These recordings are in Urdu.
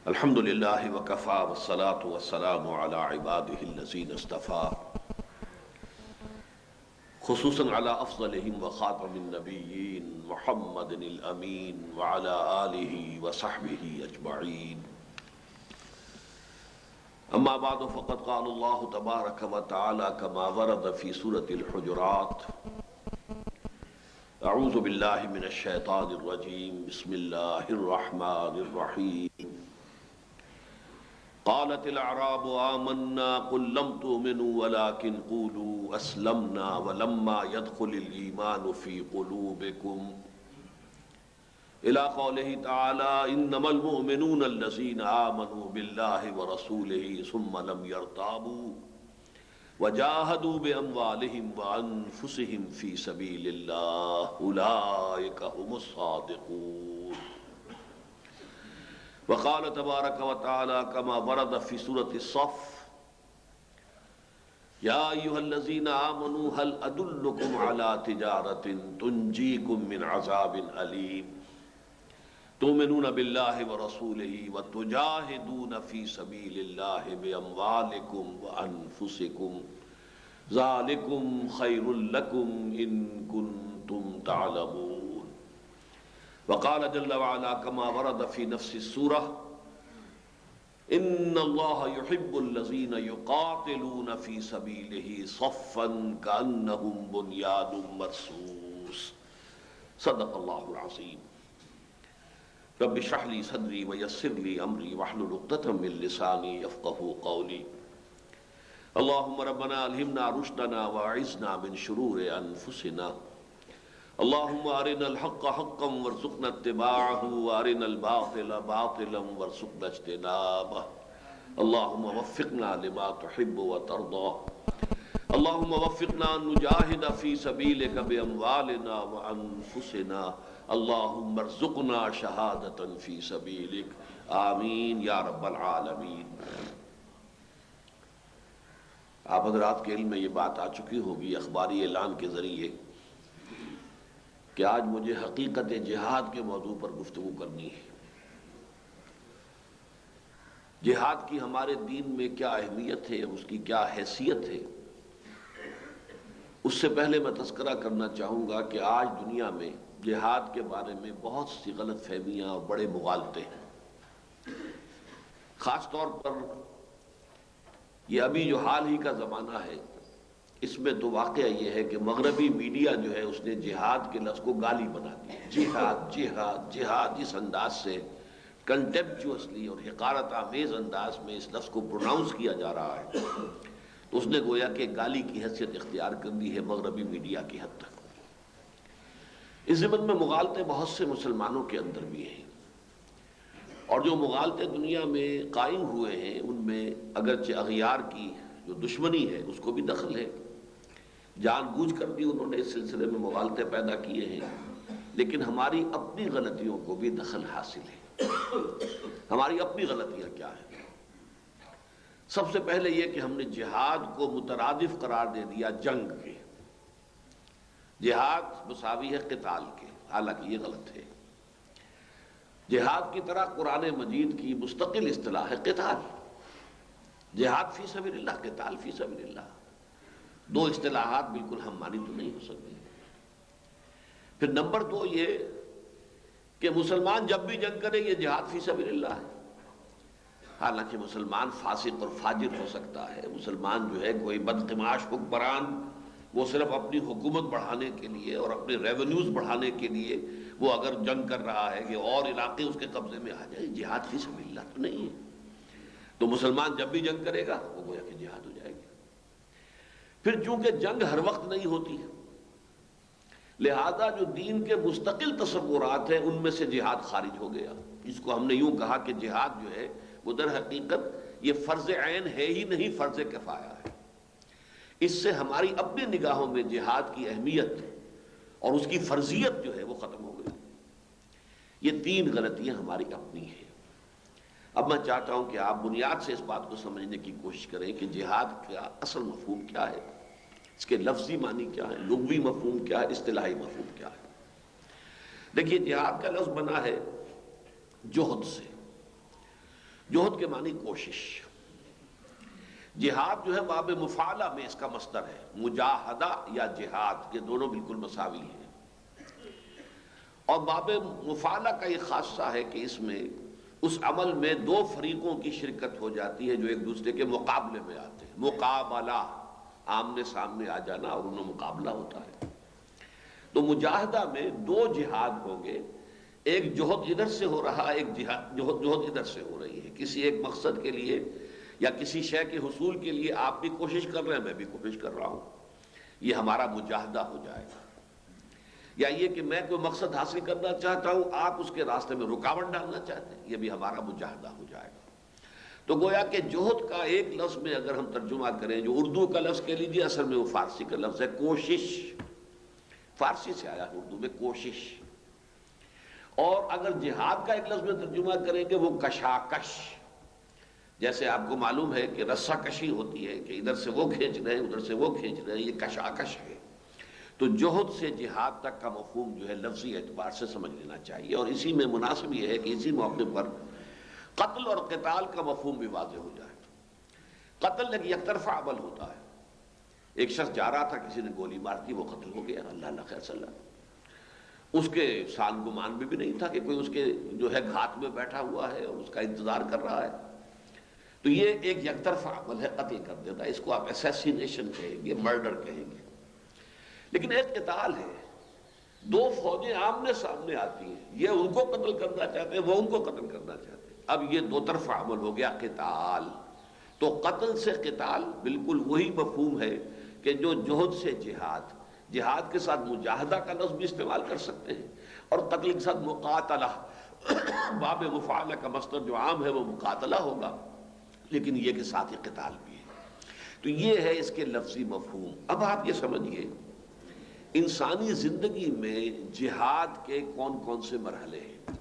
الحمد للہ وکفا والصلاة والسلام علی عبادہ الذین اصطفیٰ خصوصاً علی افضلہم وخاتم النبیین محمد الامین وعلی آلہ وصحبہ اجمعین اما بعد فقد قال اللہ تبارک وتعالی کما ورد فی سورة الحجرات اعوذ باللہ من الشیطان الرجیم بسم اللہ الرحمن الرحیم قالت الاعراب آمنا قل لم تؤمنوا ولكن قولوا اسلمنا ولما يدخل الايمان في قلوبكم الى قوله تعالى انما المؤمنون الذين آمنوا بالله ورسوله ثم لم يرتابوا وجاهدوا باموالهم وانفسهم في سبيل الله اولئك هم الصادقون وقال تبارک وتعالی کما ورد فی سورة الصف یا ایہا الذین آمنوا هل ادلکم علی تجارت تنجیکم من عذاب علیم تؤمنون باللہ ورسولہ وتجاہدون فی سبیل اللہ باموالکم وانفسکم ذالکم خیر لکم ان کنتم تعلمون وقال جل وعلا كما ورد في نفس السورة ان الله يحب الذين يقاتلون في سبيله صفا كأنهم بنيان مرصوص صدق الله العظيم رب اشرح لي صدري ويسر لي امري واحلل عقدة من لساني يفقهوا قولي اللهم ربنا الهمنا رشدنا واعذنا من شرور انفسنا اللهم ارنا الحق حقا وارزقنا اتباعه وارنا الباطل باطلا وارزقنا اجتنابه اللهم وفقنا لما تحب وترضى اللهم وفقنا ان نجاهد في سبيلك باموالنا وانفسنا اللهم ارزقنا شهادة في سبيلك آمین یا رب العالمین۔ آپ حضرات کے علم میں یہ بات آ چکی ہوگی اخباری اعلان کے ذریعے کہ آج مجھے حقیقت جہاد کے موضوع پر گفتگو کرنی ہے۔ جہاد کی ہمارے دین میں کیا اہمیت ہے، اس کی کیا حیثیت ہے، اس سے پہلے میں تذکرہ کرنا چاہوں گا کہ آج دنیا میں جہاد کے بارے میں بہت سی غلط فہمیاں اور بڑے مغالطے ہیں۔ خاص طور پر یہ ابھی جو حال ہی کا زمانہ ہے، اس میں تو واقعہ یہ ہے کہ مغربی میڈیا جو ہے اس نے جہاد کے لفظ کو گالی بنا دی۔ جہاد جہاد جہاد اس انداز سے کنٹیمپچوسلی اور حقارت آمیز انداز میں اس لفظ کو پروناؤنس کیا جا رہا ہے، تو اس نے گویا کہ گالی کی حیثیت اختیار کر دی ہے مغربی میڈیا کی حد تک۔ اس ضمن میں مغالطے بہت سے مسلمانوں کے اندر بھی ہیں، اور جو مغالطے دنیا میں قائم ہوئے ہیں ان میں اگرچہ اغیار کی جو دشمنی ہے اس کو بھی دخل ہے، جان بوجھ کر بھی انہوں نے اس سلسلے میں مغالطے پیدا کیے ہیں، لیکن ہماری اپنی غلطیوں کو بھی دخل حاصل ہے۔ ہماری اپنی غلطیاں کیا ہیں؟ سب سے پہلے یہ کہ ہم نے جہاد کو مترادف قرار دے دیا جنگ کے۔ جہاد مساوی ہے قتال کے، حالانکہ یہ غلط ہے۔ جہاد کی طرح قرآن مجید کی مستقل اصطلاح ہے قتال۔ جہاد فی سبیل اللہ، قتال فی سبیل اللہ، دو اصطلاحات بالکل ہم مانی تو نہیں ہو سکتی۔ پھر نمبر دو یہ کہ مسلمان جب بھی جنگ کرے یہ جہاد فی سبیل اللہ ہے، حالانکہ مسلمان فاسق اور فاجر ہو سکتا ہے۔ مسلمان جو ہے کوئی بدقماش حکمران، وہ صرف اپنی حکومت بڑھانے کے لیے اور اپنے ریونیوز بڑھانے کے لیے وہ اگر جنگ کر رہا ہے کہ اور علاقے اس کے قبضے میں آ جائے، جہاد فی سبیل اللہ تو نہیں ہے۔ تو مسلمان جب بھی جنگ کرے گا وہ گویا کہ جہاد ہو جائے گا۔ پھر چونکہ جنگ ہر وقت نہیں ہوتی، لہذا جو دین کے مستقل تصورات ہیں ان میں سے جہاد خارج ہو گیا۔ اس کو ہم نے یوں کہا کہ جہاد جو ہے وہ در حقیقت یہ فرض عین ہے ہی نہیں، فرض کفایہ ہے۔ اس سے ہماری اپنی نگاہوں میں جہاد کی اہمیت اور اس کی فرضیت جو ہے وہ ختم ہو گئی۔ یہ تین غلطیاں ہماری اپنی ہیں۔ اب میں چاہتا ہوں کہ آپ بنیاد سے اس بات کو سمجھنے کی کوشش کریں کہ جہاد کا اصل مفہوم کیا ہے، اس کے لفظی معنی کیا ہے، لغوی مفہوم کیا ہے، اصطلاحی مفہوم کیا ہے۔ دیکھیے جہاد کا لفظ بنا ہے جوہد سے، جوہد کے معنی کوشش. جہاد جو ہے باب مفعلہ میں اس کا مصدر ہے، مجاہدہ یا جہاد، یہ دونوں بالکل مساوی ہیں. اور باب مفعلہ کا یہ خاصہ ہے کہ اس میں اس عمل میں دو فریقوں کی شرکت ہو جاتی ہے جو ایک دوسرے کے مقابلے میں آتے ہیں. مقابلہ، آمنے سامنے آ جانا اور انہوں مقابلہ ہوتا ہے. تو مجاہدہ میں دو جہاد ہوں گے، ایک جوہد ادھر سے ہو رہا ہے، ایک جوہد ادھر سے ہو رہی ہے. کسی ایک مقصد کے لیے یا کسی شے کے حصول کے لیے آپ بھی کوشش کر رہے ہیں، میں بھی کوشش کر رہا ہوں، یہ ہمارا مجاہدہ ہو جائے گا. یا یہ کہ میں کوئی مقصد حاصل کرنا چاہتا ہوں، آپ اس کے راستے میں رکاوٹ ڈالنا چاہتے ہیں، یہ بھی ہمارا مجاہدہ ہو جائے گا. تو گویا کہ جوہد کا ایک لفظ میں اگر ہم ترجمہ کریں، جو اردو کا لفظ کہہ لیجیے، اصل میں وہ فارسی کا لفظ ہے کوشش. فارسی سے آیا اردو میں کوشش. اور اگر جہاد کا ایک لفظ میں ترجمہ کریں گے وہ کشاکش. جیسے آپ کو معلوم ہے کہ رسہ کشی ہوتی ہے کہ ادھر سے وہ کھینچ رہے ہیں ادھر سے وہ کھینچ رہے ہیں، یہ کشاکش ہے. تو جوہد سے جہاد تک کا مفہوم جو ہے لفظی اعتبار سے سمجھ لینا چاہیے. اور اسی میں مناسب یہ ہے کہ اسی موقع پر قتل اور قتال کا مفہوم بھی واضح ہو جائے. قتل ایک یک طرفہ عمل ہوتا ہے. ایک شخص جا رہا تھا، کسی نے گولی مار دی، وہ قتل ہو گیا، اللہ اللہ خیر صلی اللہ. اس کے سان گمان میں بھی نہیں تھا کہ کوئی اس کے جو ہے گھات میں بیٹھا ہوا ہے اور اس کا انتظار کر رہا ہے. تو یہ ایک یک طرفہ عمل ہے، قتل کر دیتا ہے. اس کو آپ اسیسینیشن کہیں گے، مرڈر کہیں گے. لیکن ایک قتال ہے، دو فوجیں آمنے سامنے آتی ہیں، یہ ان کو قتل کرنا چاہتے ہیں، وہ ان کو قتل کرنا چاہتے ہیں. اب یہ دو طرفہ عمل ہو گیا قتال. تو قتل سے قتال بالکل وہی مفہوم ہے کہ جو جوہد سے جہاد. جہاد کے ساتھ مجاہدہ کا لفظ بھی استعمال کر سکتے ہیں، اور قتل کے ساتھ مقاتلہ. باب مفعلہ کا مصدر جو عام ہے وہ مقاتلہ ہوگا، لیکن یہ کہ ساتھ ہی قتال بھی ہے. تو یہ ہے اس کے لفظی مفہوم. اب آپ یہ سمجھیے انسانی زندگی میں جہاد کے کون کون سے مرحلے ہیں.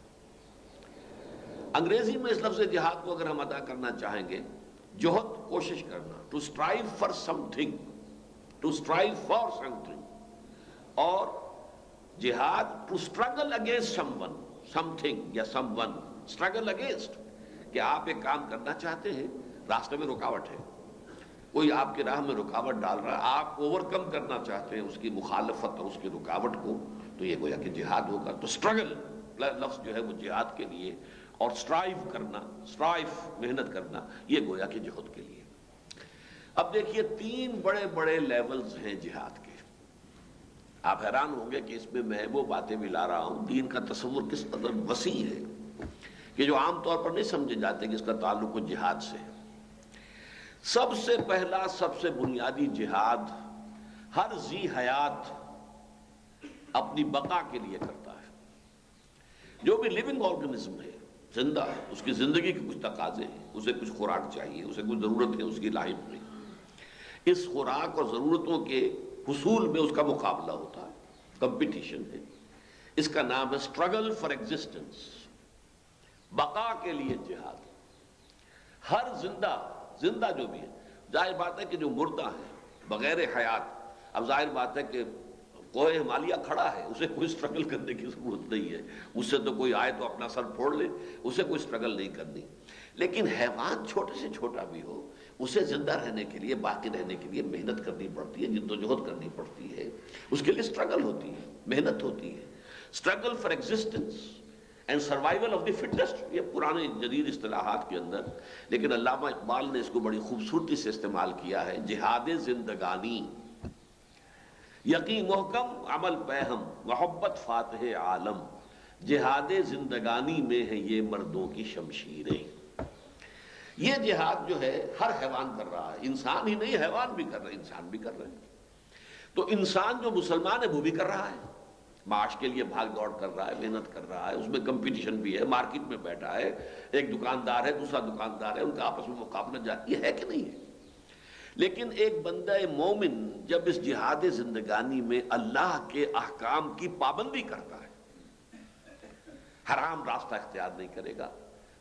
انگریزی میں اس لفظ جہاد کو اگر ہم ادا کرنا چاہیں گے، جوہد کوشش کرنا، to strive for something, to strive for something. اور جہاد to struggle against someone, something یا سم ون. اسٹرگل اگینسٹ کہ آپ ایک کام کرنا چاہتے ہیں، راستے میں رکاوٹ ہے، کوئی آپ کے راہ میں رکاوٹ ڈال رہا ہے، آپ اوور کم کرنا چاہتے ہیں اس کی مخالفت اور اس کی رکاوٹ کو، تو یہ گویا کہ جہاد ہوگا. تو اسٹرگل لفظ جو ہے وہ جہاد کے لیے، اور اسٹرائیو کرنا، اسٹرائیو محنت کرنا، یہ گویا کہ جہاد کے لیے. اب دیکھیے تین بڑے بڑے لیولز ہیں جہاد کے. آپ حیران ہوں گے کہ اس میں وہ باتیں بھی لا رہا ہوں، دین کا تصور کس قدر وسیع ہے کہ جو عام طور پر نہیں سمجھے جاتے کہ اس کا تعلق جہاد سے. سب سے پہلا، سب سے بنیادی جہاد ہر ذی حیات اپنی بقا کے لیے کرتا ہے. جو بھی لیونگ آرگنزم ہے، زندہ ہے، اس کی زندگی کے کچھ تقاضے ہیں، اسے کچھ خوراک چاہیے، اسے کچھ ضرورت ہے اس کی لاحق میں. اس خوراک اور ضرورتوں کے حصول میں اس کا مقابلہ ہوتا ہے، کمپٹیشن ہے. اس کا نام ہے اسٹرگل فار ایگزسٹنس، بقا کے لیے جہاد. ہر زندہ جو بھی ہے، ظاہر بات ہے کہ جو مردہ ہے بغیر حیات، اب ظاہر بات ہے کہ کوہ ہمالیہ کھڑا ہے، اسے کوئی سٹرگل کرنے کی ضرورت نہیں ہے، اس سے تو کوئی آئے تو اپنا سر پھوڑ لے، اسے کوئی سٹرگل نہیں کرنی. لیکن حیوان چھوٹے سے چھوٹا بھی ہو، اسے زندہ رہنے کے لیے، باقی رہنے کے لیے محنت کرنی پڑتی ہے، جدوجہد کرنی پڑتی ہے، اس کے لیے سٹرگل ہوتی ہے، محنت ہوتی ہے. Struggle for existence and survival of the fittest, یہ پرانے جدید اصطلاحات کے اندر. لیکن علامہ اقبال نے اس کو بڑی خوبصورتی سے استعمال کیا ہے. جہاد زندگانی، یقین محکم عمل پہم، محبت فاتح عالم. جہاد زندگانی میں ہے یہ مردوں کی شمشیریں. یہ جہاد جو ہے ہر حیوان کر رہا ہے، انسان ہی نہیں، حیوان بھی کر رہے ہیں، انسان بھی کر رہے ہیں. تو انسان جو مسلمان ہے وہ بھی کر رہا ہے، معاش کے لیے بھاگ دوڑ کر رہا ہے، محنت کر رہا ہے، اس میں کمپٹیشن بھی ہے، مارکیٹ میں بیٹھا ہے، ایک دکاندار ہے، دوسرا دکاندار ہے، ان کا آپس میں مقابلہ جاری ہے کہ نہیں ہے. لیکن ایک بندہ مومن جب اس جہاد زندگانی میں اللہ کے احکام کی پابندی کرتا ہے، حرام راستہ اختیار نہیں کرے گا،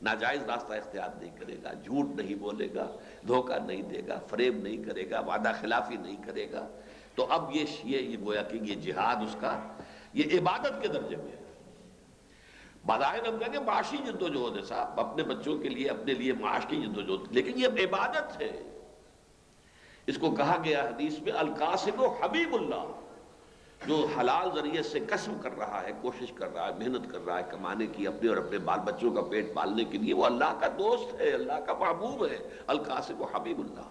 ناجائز راستہ اختیار نہیں کرے گا، جھوٹ نہیں بولے گا، دھوکہ نہیں دے گا، فریب نہیں کرے گا، وعدہ خلافی نہیں کرے گا، تو اب یہ گویا کہ یہ جہاد اس کا یہ عبادت کے درجے میں ہے. بظاہر ہم کہیں گے معاشی جدوجہد ہے صاحب، اپنے بچوں کے لیے اپنے لیے معاش کی جدوجہد، لیکن یہ عبادت ہے۔ اس کو کہا گیا حدیث میں القاسب حبیب اللہ، جو حلال ذریعے سے کسب کر رہا ہے، کوشش کر رہا ہے، محنت کر رہا ہے کمانے کی اپنے اور اپنے بال بچوں کا پیٹ پالنے کے لیے، وہ اللہ کا دوست ہے، اللہ کا محبوب ہے، القاسب حبیب اللہ۔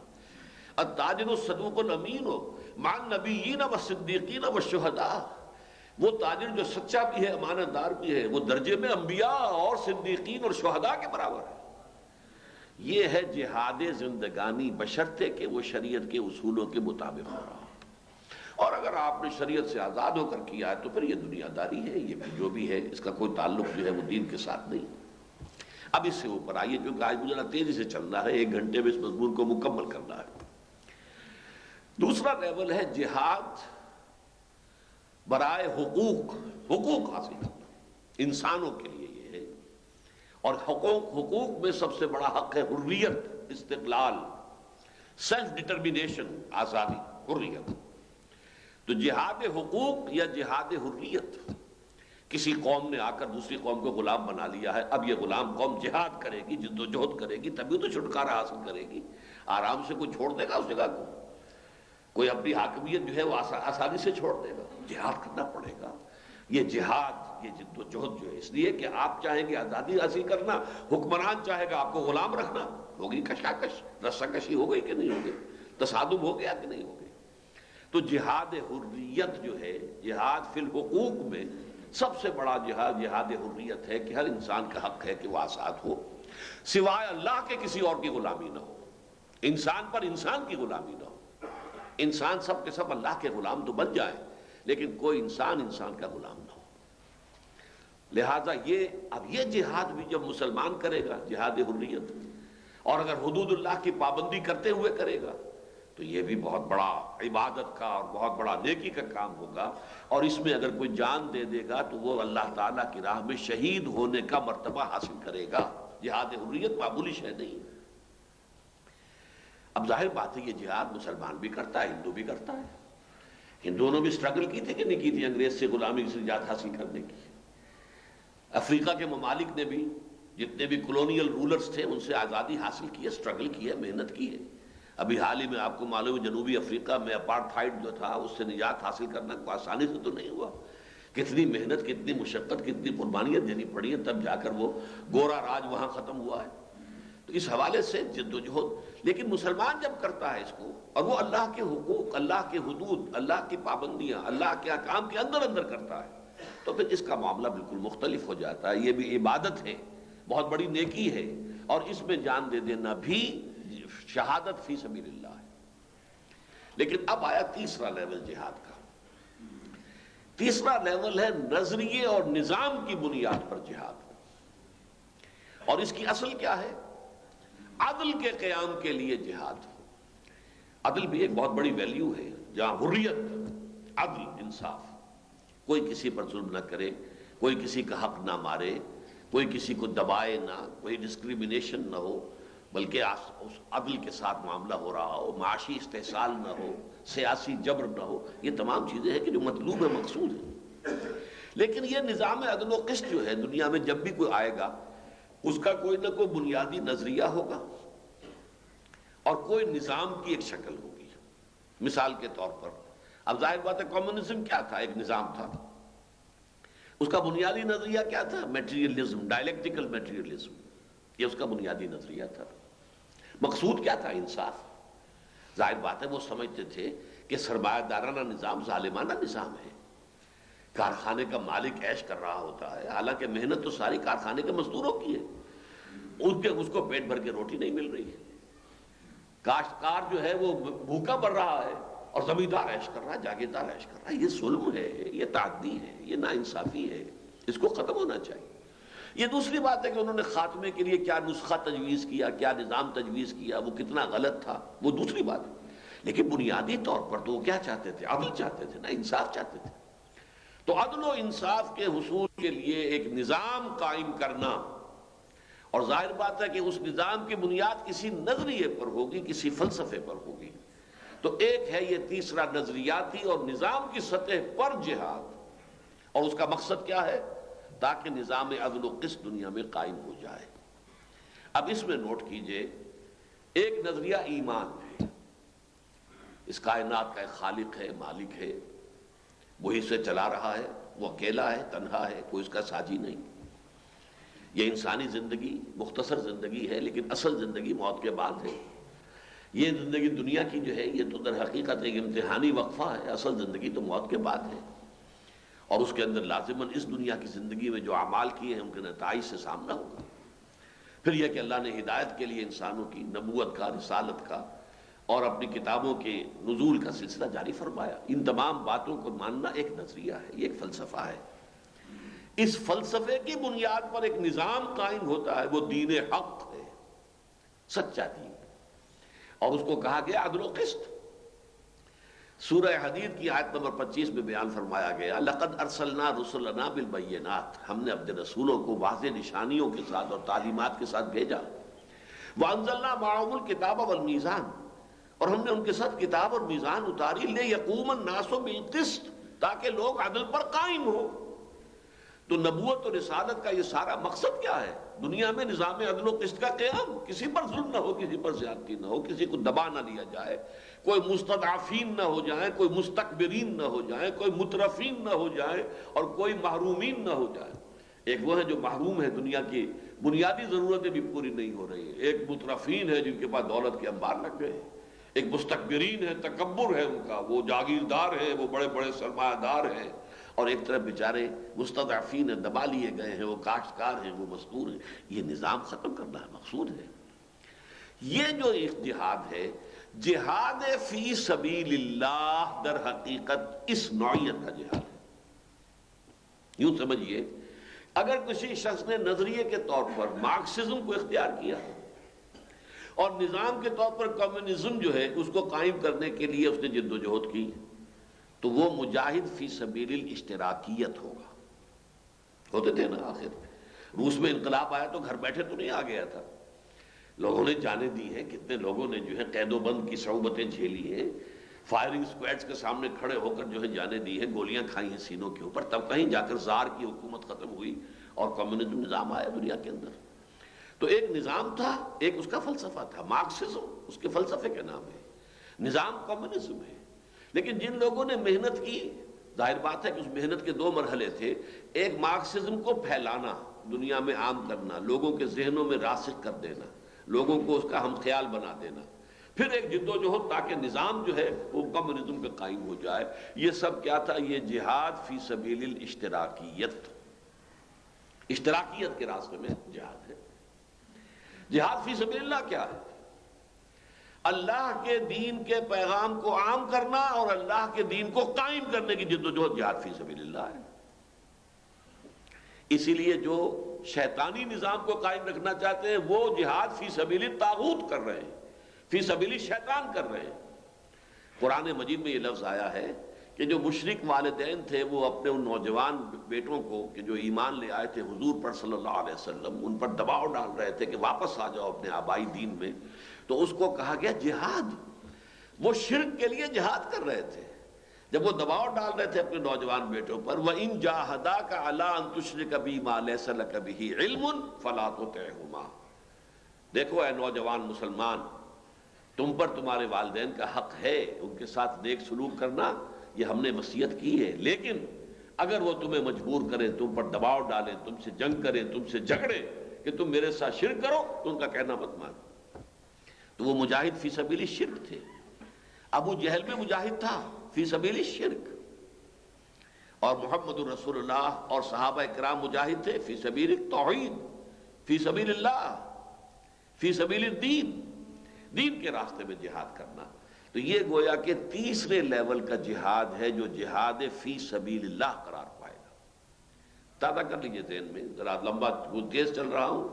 التاجر الصدوق الامین مع النبیین والصدیقین والشہداء، وہ تاجر جو سچا بھی ہے، امانت دار بھی ہے، وہ درجے میں انبیاء اور صدیقین اور شہداء کے برابر ہے۔ یہ ہے جہاد زندگانی، بشرطے کہ وہ شریعت کے اصولوں کے مطابق ہو رہا۔ اور اگر آپ نے شریعت سے آزاد ہو کر کیا ہے تو پھر یہ دنیا داری ہے، یہ بھی جو بھی ہے اس کا کوئی تعلق جو ہے وہ دین کے ساتھ نہیں۔ اب اس سے اوپر آئیے، کیونکہ آج مجھے تیزی سے چلنا ہے، 1 گھنٹے میں اس مضمون کو مکمل کرنا ہے۔ دوسرا لیول ہے جہاد برائے حقوق حاصل کرنا، انسانوں کے لیے یہ ہے۔ اور حقوق میں سب سے بڑا حق ہے حریت، استقلال، سیلف ڈٹرمینیشن، آزادی، حریت۔ تو جہاد حقوق یا جہاد حریت، کسی قوم نے آ کر دوسری قوم کو غلام بنا لیا ہے، اب یہ غلام قوم جہاد کرے گی، جدوجہد کرے گی، تبھی تو چھٹکارا حاصل کرے گی۔ آرام سے کوئی چھوڑ دے گا اس جگہ کو؟ کوئی اپنی حاکمیت جو ہے وہ آسانی سے چھوڑ دے گا؟ جہاد کرنا پڑے گا۔ یہ جہاد، یہ جدوجہد جو ہے، اس لیے کہ آپ چاہیں گے آزادی حاصل کرنا، حکمران چاہے گا آپ کو غلام رکھنا، ہوگی کشاکش، رسہ کشی ہو گئی کہ نہیں ہوگی، تصادم ہو گیا کہ نہیں ہو گیا؟ تو جہاد حریت جو ہے، جہاد فی الحقوق میں سب سے بڑا جہاد حریت ہے کہ ہر انسان کا حق ہے کہ وہ آزاد ہو، سوائے اللہ کے کسی اور کی غلامی نہ ہو، انسان پر انسان کی غلامی نہ ہو۔ انسان سب کے سب اللہ کے غلام تو بن جائیں، لیکن کوئی انسان کا غلام نہ ہو۔ لہذا یہ جہاد بھی جب مسلمان کرے گا، جہاد حریت، اور اگر حدود اللہ کی پابندی کرتے ہوئے کرے گا تو یہ بھی بہت بڑا عبادت کا اور بہت بڑا نیکی کا کام ہوگا۔ اور اس میں اگر کوئی جان دے دے گا تو وہ اللہ تعالیٰ کی راہ میں شہید ہونے کا مرتبہ حاصل کرے گا۔ جہاد حریت معمولی شے نہیں۔ اب ظاہر بات ہے یہ جہاد مسلمان بھی کرتا ہے، ہندو بھی کرتا ہے۔ ہندوؤں نے بھی سٹرگل کی تھی کہ نہیں کی تھی انگریز سے غلامی سے نجات حاصل کرنے کی؟ افریقہ کے ممالک نے بھی، جتنے بھی کولونیل رولرز تھے، ان سے آزادی حاصل کی ہے، سٹرگل کی ہے، محنت کی ہے۔ ابھی حال ہی میں آپ کو معلوم ہے جنوبی افریقہ میں اپارٹھائیڈ جو تھا اس سے نجات حاصل کرنا کوئی آسانی سے تو نہیں ہوا، کتنی محنت، کتنی مشقت، کتنی قربانیاں دینی پڑی ہیں، تب جا کر وہ گورا راج وہاں ختم ہوا ہے۔ تو اس حوالے سے جدوجہد، لیکن مسلمان جب کرتا ہے اس کو، اور وہ اللہ کے حقوق، اللہ کے حدود، اللہ کی پابندیاں، اللہ کے احکام کے اندر کرتا ہے، تو پھر اس کا معاملہ بالکل مختلف ہو جاتا ہے۔ یہ بھی عبادت ہے، بہت بڑی نیکی ہے، اور اس میں جان دے دینا بھی شہادت فی سبیل اللہ ہے۔ لیکن اب آیا تیسرا لیول جہاد کا۔ تیسرا لیول ہے نظریے اور نظام کی بنیاد پر جہاد، اور اس کی اصل کیا ہے؟ عدل کے قیام کے لیے جہاد۔ عدل بھی ایک بہت بڑی ویلیو ہے، جہاں حریت، عدل، انصاف، کوئی کسی پر ظلم نہ کرے، کوئی کسی کا حق نہ مارے، کوئی کسی کو دبائے نہ، کوئی ڈسکریمنیشن نہ ہو، بلکہ اس عدل کے ساتھ معاملہ ہو رہا ہو، معاشی استحصال نہ ہو، سیاسی جبر نہ ہو۔ یہ تمام چیزیں ہیں کہ جو مطلوب ہے، مقصود ہے۔ لیکن یہ نظام عدل و قسط جو ہے دنیا میں جب بھی کوئی آئے گا، اس کا کوئی نہ کوئی بنیادی نظریہ ہوگا اور کوئی نظام کی ایک شکل ہوگی۔ مثال کے طور پر اب ظاہر بات ہے کمیونزم کیا تھا؟ ایک نظام تھا۔ اس کا بنیادی نظریہ کیا تھا؟ میٹیریلزم، ڈائلیکٹیکل میٹیریلزم، یہ اس کا بنیادی نظریہ تھا۔ مقصود کیا تھا؟ انصاف۔ ظاہر بات ہے وہ سمجھتے تھے کہ سرمایہ دارانہ نظام ظالمانہ نظام ہے، کارخانے کا مالک عیش کر رہا ہوتا ہے، حالانکہ محنت تو ساری کارخانے کے مزدوروں کی ہے، اس کو پیٹ بھر کے روٹی نہیں مل رہی ہے، کاشتکار جو ہے وہ بھوکا مر رہا ہے، اور زمیندار عیش کر رہا ہے، جاگیردار عیش کر رہا ہے۔ یہ ظلم ہے، یہ تعدی ہے، یہ ناانصافی ہے، اس کو ختم ہونا چاہیے۔ یہ دوسری بات ہے کہ انہوں نے خاتمے کے لیے کیا نسخہ تجویز کیا، کیا نظام تجویز کیا، وہ کتنا غلط تھا، وہ دوسری بات ہے۔ لیکن بنیادی طور پر تو وہ کیا چاہتے تھے؟ عدل چاہتے تھے نا، انصاف چاہتے تھے۔ تو عدل و انصاف کے حصول کے لیے ایک نظام قائم کرنا، اور ظاہر بات ہے کہ اس نظام کی بنیاد کسی نظریے پر ہوگی، کسی فلسفے پر ہوگی۔ تو ایک ہے یہ تیسرا، نظریاتی اور نظام کی سطح پر جہاد، اور اس کا مقصد کیا ہے؟ تاکہ نظام عدل و قسط دنیا میں قائم ہو جائے۔ اب اس میں نوٹ کیجئے، ایک نظریہ ایمان ہے، اس کائنات کا ایک خالق ہے، مالک ہے، وہی سے چلا رہا ہے، وہ اکیلا ہے، تنہا ہے، کوئی اس کا ساجی نہیں۔ یہ انسانی زندگی مختصر زندگی ہے، لیکن اصل زندگی موت کے بعد ہے۔ یہ زندگی دنیا کی جو ہے یہ تو در حقیقت ایک امتحانی وقفہ ہے، اصل زندگی تو موت کے بعد ہے، اور اس کے اندر لازماً اس دنیا کی زندگی میں جو اعمال کیے ہیں ان کے نتائج سے سامنا ہوگا۔ پھر یہ کہ اللہ نے ہدایت کے لیے انسانوں کی نبوت کا، رسالت کا اور اپنی کتابوں کے نزول کا سلسلہ جاری فرمایا۔ ان تمام باتوں کو ماننا ایک نظریہ ہے، یہ ایک فلسفہ ہے۔ اس فلسفے کی بنیاد پر ایک نظام قائم ہوتا ہے، وہ دین حق ہے، سچا دین، اور اس کو کہا گیا عدل و قسط۔ سورہ حدید کی آیت نمبر 25 میں بیان فرمایا گیا، لَقَدْ أَرْسَلْنَا رُسُلَنَا بِالْبَيِّنَاتِ، ہم نے اپنے رسولوں کو واضح نشانیوں کے ساتھ اور تعلیمات کے ساتھ بھیجا۔ وَأَنزَلْنَا مَعَهُمُ الْكِتَابَ وَالْمِيزَانَ، اور ہم نے ان کے ساتھ کتاب اور میزان اتاری، لِيَقُومَ النَّاسُ بِالْقِسْطِ، تاکہ لوگ عدل پر قائم ہو۔ تو نبوت اور رسالت کا یہ سارا مقصد کیا ہے؟ دنیا میں نظام عدل و قسط کا قیام، کسی پر ظلم نہ ہو، کسی پر زیادتی نہ ہو، کسی کو دبا نہ لیا جائے، کوئی مستضعفین نہ ہو جائیں، کوئی مستکبرین نہ ہو جائیں، کوئی مترفین نہ ہو جائیں، اور کوئی محرومین نہ ہو جائیں۔ ایک وہ ہے جو محروم ہے، دنیا کی بنیادی ضرورتیں بھی پوری نہیں ہو رہی ہیں، ایک مترفین ہے جن کے پاس دولت کے انبار لگ گئے ہیں، ایک مستکبرین ہے، تکبر ہے ان کا، وہ جاگیردار ہیں، وہ بڑے بڑے سرمایہ دار ہیں، اور ایک طرف بیچارے مستضعفین ہیں، دبا لیے گئے ہیں، وہ کاشتکار ہیں، وہ مزدور ہیں۔ یہ نظام ختم کرنا ہے، مقصود ہے۔ یہ جو ایک جہاد ہے، جہاد فی سبیل اللہ، در حقیقت اس نوعیت کا جہاد ہے۔ یوں سمجھیے، اگر کسی شخص نے نظریے کے طور پر مارکسزم کو اختیار کیا اور نظام کے طور پر کمیونزم جو ہے اس کو قائم کرنے کے لیے اس نے جد و جہد کی، تو وہ مجاہد فی سبیل الاشتراکیت ہوگا۔ ہوتے تھے نا، آخر روس میں انقلاب آیا تو گھر بیٹھے تو نہیں آ گیا تھا، لوگوں نے جانیں دی ہیں، کتنے لوگوں نے جو ہے قید و بند کی صعوبتیں جھیلی ہیں، فائرنگ اسکواڈز کے سامنے کھڑے ہو کر جو ہے جانیں دی ہیں، گولیاں کھائی ہیں سینوں کے اوپر، تب کہیں جا کر زار کی حکومت ختم ہوئی اور کمیونزم نظام آیا دنیا کے اندر۔ تو ایک نظام تھا، ایک اس کا فلسفہ تھا، مارکسزم اس کے فلسفے کا نام ہے، نظام کمیونزم ہے۔ لیکن جن لوگوں نے محنت کی، ظاہر بات ہے کہ اس محنت کے دو مرحلے تھے، ایک مارکسزم کو پھیلانا، دنیا میں عام کرنا، لوگوں کے ذہنوں میں راسخ کر دینا، لوگوں کو اس کا ہم خیال بنا دینا، پھر ایک جد و جہد تاکہ نظام جو ہے وہ کمیونزم پہ قائم ہو جائے۔ یہ سب کیا تھا؟ یہ جہاد فی سبیل الاشتراکیت، اشتراکیت کے راستے میں جہاد ہے۔ جہاد فی سبیل اللہ کیا ہے؟ اللہ کے دین کے پیغام کو عام کرنا اور اللہ کے دین کو قائم کرنے کی جد و جہد جہاد فی سبیل اللہ ہے۔ اسی لیے جو شیطانی نظام کو قائم رکھنا چاہتے ہیں وہ جہاد فی سبیل الطاغوت کر رہے ہیں، فی سبیل الشیطان کر رہے ہیں۔ قرآن مجید میں یہ لفظ آیا ہے کہ جو مشرک والدین تھے وہ اپنے ان نوجوان بیٹوں کو کہ جو ایمان لے آئے تھے حضور پر صلی اللہ علیہ وسلم، ان پر دباؤ ڈال رہے تھے کہ واپس آ جاؤ اپنے آبائی دین میں، تو اس کو کہا گیا جہاد۔ وہ شرک کے لیے جہاد کر رہے تھے، جب وہ دباؤ ڈال رہے تھے اپنے نوجوان بیٹوں پر، وَإِن جَاهَدَاكَ عَلَىٰ أَن تُشْرِكَ بِي مَا لَيْسَ لَكَ بِهِ عِلْمٌ فَلَا تُطِعْهُمَا۔ دیکھو اے نوجوان مسلمان، تم پر تمہارے والدین کا حق ہے، ان کے ساتھ نیک سلوک کرنا، یہ ہم نے وصیت کی ہے، لیکن اگر وہ تمہیں مجبور کریں، تم پر دباؤ ڈالیں، تم سے جنگ کریں، تم سے جھگڑیں کہ تم میرے ساتھ شرک کرو، تو ان کا کہنا مت مانو۔ تو وہ مجاہد فی سبیل الشرک تھے۔ ابو جہل بھی مجاہد تھا فی سبیل الشرک، اور محمد الرسول اللہ اور صحابہ کرام مجاہد تھے فی سبیل التوحید، فی سبیل اللہ، فی سبیل الدین، دین کے راستے میں جہاد کرنا۔ تو یہ گویا کہ تیسرے لیول کا جہاد ہے جو جہاد فی سبیل اللہ قرار پائے گا۔ تازہ کر لیجئے ذہن میں، ذرا لمبا تیز چل رہا ہوں۔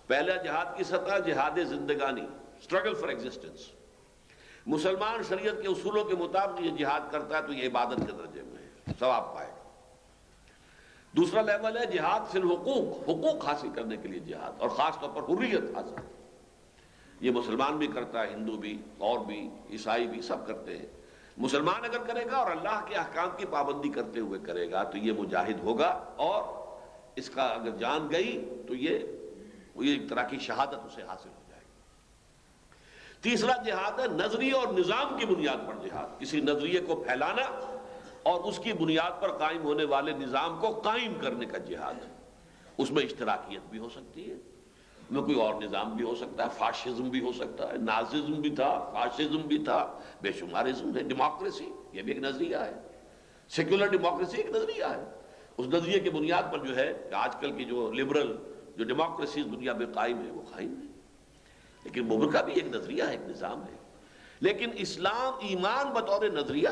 پہلا جہاد کی سطح جہاد زندگانی، اسٹرگل فار ایگزسٹنس۔ مسلمان شریعت کے اصولوں کے مطابق یہ جہاد کرتا ہے تو یہ عبادت کے درجے میں ہے، ثواب پائے گا۔ دوسرا لیول ہے جہاد فی الحقوق، حقوق حاصل کرنے کے لیے جہاد، اور خاص طور پر حریت حاصل۔ یہ مسلمان بھی کرتا ہے، ہندو بھی، اور بھی، عیسائی بھی، سب کرتے ہیں۔ مسلمان اگر کرے گا اور اللہ کے احکام کی پابندی کرتے ہوئے کرے گا تو یہ مجاہد ہوگا، اور اس کا اگر جان گئی تو یہ ایک طرح کی شہادت اسے حاصل ہو جائے گی۔ تیسرا جہاد ہے نظریے اور نظام کی بنیاد پر جہاد، کسی نظریے کو پھیلانا اور اس کی بنیاد پر قائم ہونے والے نظام کو قائم کرنے کا جہاد۔ اس میں اشتراکیت بھی ہو سکتی ہے، میں کوئی اور نظام بھی ہو سکتا ہے، فاشزم بھی ہو سکتا ہے، ناززم بھی تھا، فاشزم بھی تھا، بے شمارزم ہے، ڈیموکریسی یہ بھی ایک نظریہ ہے، سیکولر ڈیموکریسی ایک نظریہ ہے۔ اس نظریے کی بنیاد پر جو ہے کہ آج کل کی جو لبرل جو ڈیموکریسی دنیا میں قائم ہے وہ قائم ہے، لیکن مومن کا بھی ایک نظریہ ہے، ایک نظام ہے۔ لیکن اسلام، ایمان بطور نظریہ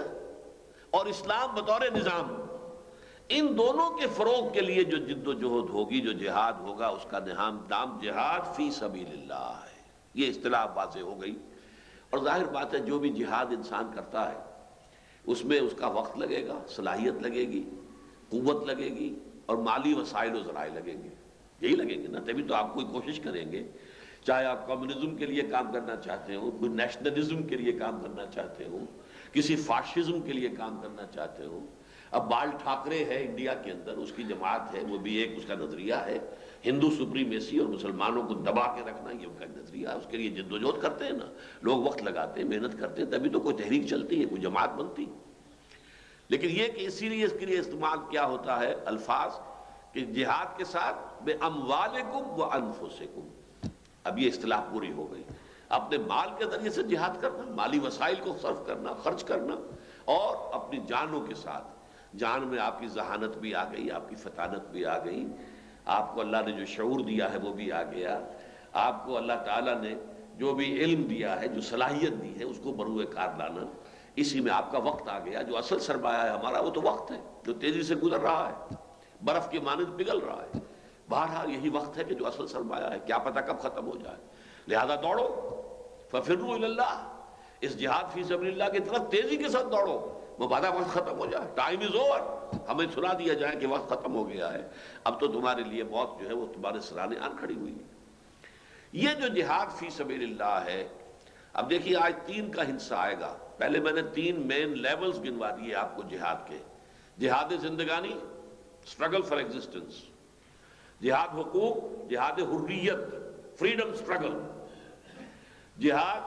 اور اسلام بطور نظام، ان دونوں کے فروغ کے لیے جو جد و جہد ہوگی، جو جہاد ہوگا، اس کا نام جہاد فی سبیل اللہ ہے۔ یہ اصطلاح واضح ہو گئی، اور ظاہر بات ہے جو بھی جہاد انسان کرتا ہے اس میں اس کا وقت لگے گا، صلاحیت لگے گی، قوت لگے گی، اور مالی وسائل و ذرائع لگیں گے، یہی لگیں گے نا، تبھی تو آپ کوئی کوشش کریں گے، چاہے آپ کمیونزم کے لیے کام کرنا چاہتے ہو، کوئی نیشنلزم کے لیے کام کرنا چاہتے ہو، کسی فاشزم کے لیے کام کرنا چاہتے ہو۔ اب بال ٹھاکرے ہے انڈیا کے اندر، اس کی جماعت ہے، وہ بھی ایک اس کا نظریہ ہے، ہندو سپریمیسی اور مسلمانوں کو دبا کے رکھنا، یہ ان کا نظریہ ہے، اس کے لیے جد و جہد کرتے ہیں نا لوگ، وقت لگاتے ہیں، محنت کرتے ہیں، تبھی تو کوئی تحریک چلتی ہے، کوئی جماعت بنتی۔ لیکن یہ کہ اسی لیے اس کے لیے استعمال کیا ہوتا ہے الفاظ کہ جہاد کے ساتھ بے اموالکم و انفسکم، اب یہ اصطلاح پوری ہو گئی، اپنے مال کے ذریعے سے جہاد کرنا، مالی وسائل کو صرف کرنا، خرچ کرنا، اور اپنی جانوں کے ساتھ، جان میں آپ کی ذہانت بھی آ گئی، آپ کی فطانت بھی آ گئی، آپ کو اللہ نے جو شعور دیا ہے وہ بھی آ گیا، آپ کو اللہ تعالیٰ نے جو بھی علم دیا ہے، جو صلاحیت دی ہے، اس کو بروئے کار لانا، اسی میں آپ کا وقت آ گیا۔ جو اصل سرمایہ ہے ہمارا وہ تو وقت ہے، جو تیزی سے گزر رہا ہے، برف کی مانند پگھل رہا ہے۔ بہرحال یہی وقت ہے کہ جو اصل سرمایہ ہے، کیا پتہ کب ختم ہو جائے، لہذا دوڑو، ففروا الی اللہ، اس جہاد فی سبیل اللہ کی طرف تیزی کے ساتھ دوڑو، مبادہ وقت ختم ہو جائے، ٹائم از اوور، ہمیں سنا دیا جائے کہ وقت ختم ہو گیا ہے، اب تو تمہارے لیے موت جو ہے وہ تمہارے سرانے آن کھڑی ہوئی ہے۔ یہ جو جہاد فی سبیل اللہ ہے، اب دیکھیے آج 3 کا حصہ آئے گا۔ پہلے میں نے 3 مین لیولز گنوا دیے آپ کو جہاد کے: جہاد زندگانی، اسٹرگل فار ایگزسٹنس، جہاد حقوق، جہاد حریت، فریڈم اسٹرگل، جہاد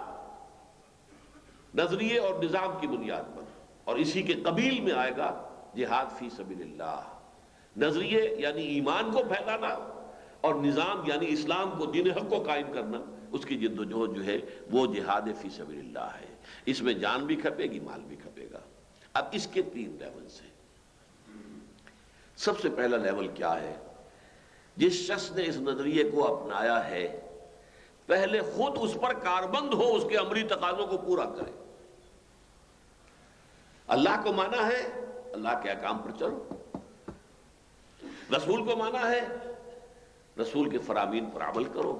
نظریے اور نظام کی بنیاد پر، اور اسی کے قبیل میں آئے گا جہاد فی سبیل اللہ، نظریے یعنی ایمان کو پھیلانا، اور نظام یعنی اسلام کو، دین حق کو قائم کرنا، اس کی جد و جہد جو ہے وہ جہاد فی سبیل اللہ ہے۔ اس میں جان بھی کھپے گی، مال بھی کھپے گا۔ اب اس کے 3 لیولز ہیں۔ سب سے پہلا لیول کیا ہے؟ جس شخص نے اس نظریے کو اپنایا ہے، پہلے خود اس پر کاربند ہو، اس کے عملی تقاضوں کو پورا کرے۔ اللہ کو مانا ہے، اللہ کے احکام پر چلو، رسول کو مانا ہے، رسول کے فرامین پر عمل کرو،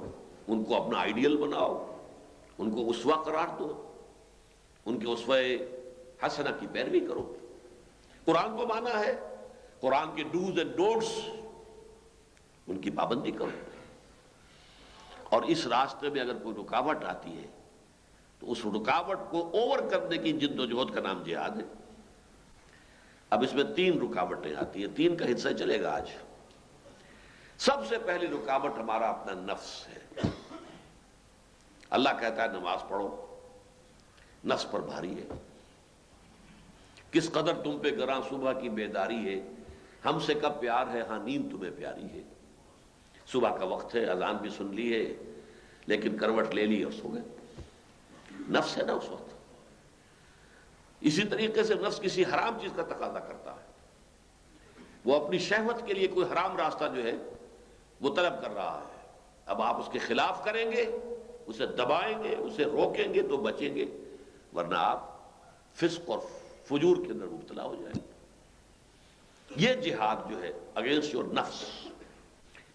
ان کو اپنا آئیڈیل بناؤ، ان کو اسوہ قرار دو، ان کے اسوہ حسنہ کی پیروی کرو۔ قرآن کو مانا ہے، قرآن کے ڈوز اینڈ ڈونٹس ان کی پابندی کرو، اور اس راستے میں اگر کوئی رکاوٹ آتی ہے تو اس رکاوٹ کو اوور کرنے کی جد و جہد کا نام جہاد ہے۔ اب اس میں 3 رکاوٹیں آتی ہیں، 3 کا حصہ چلے گا آج۔ سب سے پہلی رکاوٹ ہمارا اپنا نفس ہے۔ اللہ کہتا ہے نماز پڑھو، نفس پر بھاری ہے، کس قدر تم پہ گراں صبح کی بیداری ہے، ہم سے کب پیار ہے، ہاں نیند تمہیں پیاری ہے۔ صبح کا وقت ہے، اذان بھی سن لی ہے، لیکن کروٹ لے لی اور سو گئے۔ نفس ہے نا اس وقت۔ اسی طریقے سے نفس کسی حرام چیز کا تقاضا کرتا ہے، وہ اپنی شہوت کے لیے کوئی حرام راستہ جو ہے وہ طلب کر رہا ہے۔ اب آپ اس کے خلاف کریں گے، اسے دبائیں گے، اسے روکیں گے تو بچیں گے، ورنہ آپ فسق اور فجور کے اندر مبتلا ہو جائیں گے۔ یہ جہاد جو ہے اگینسٹ یور نفس،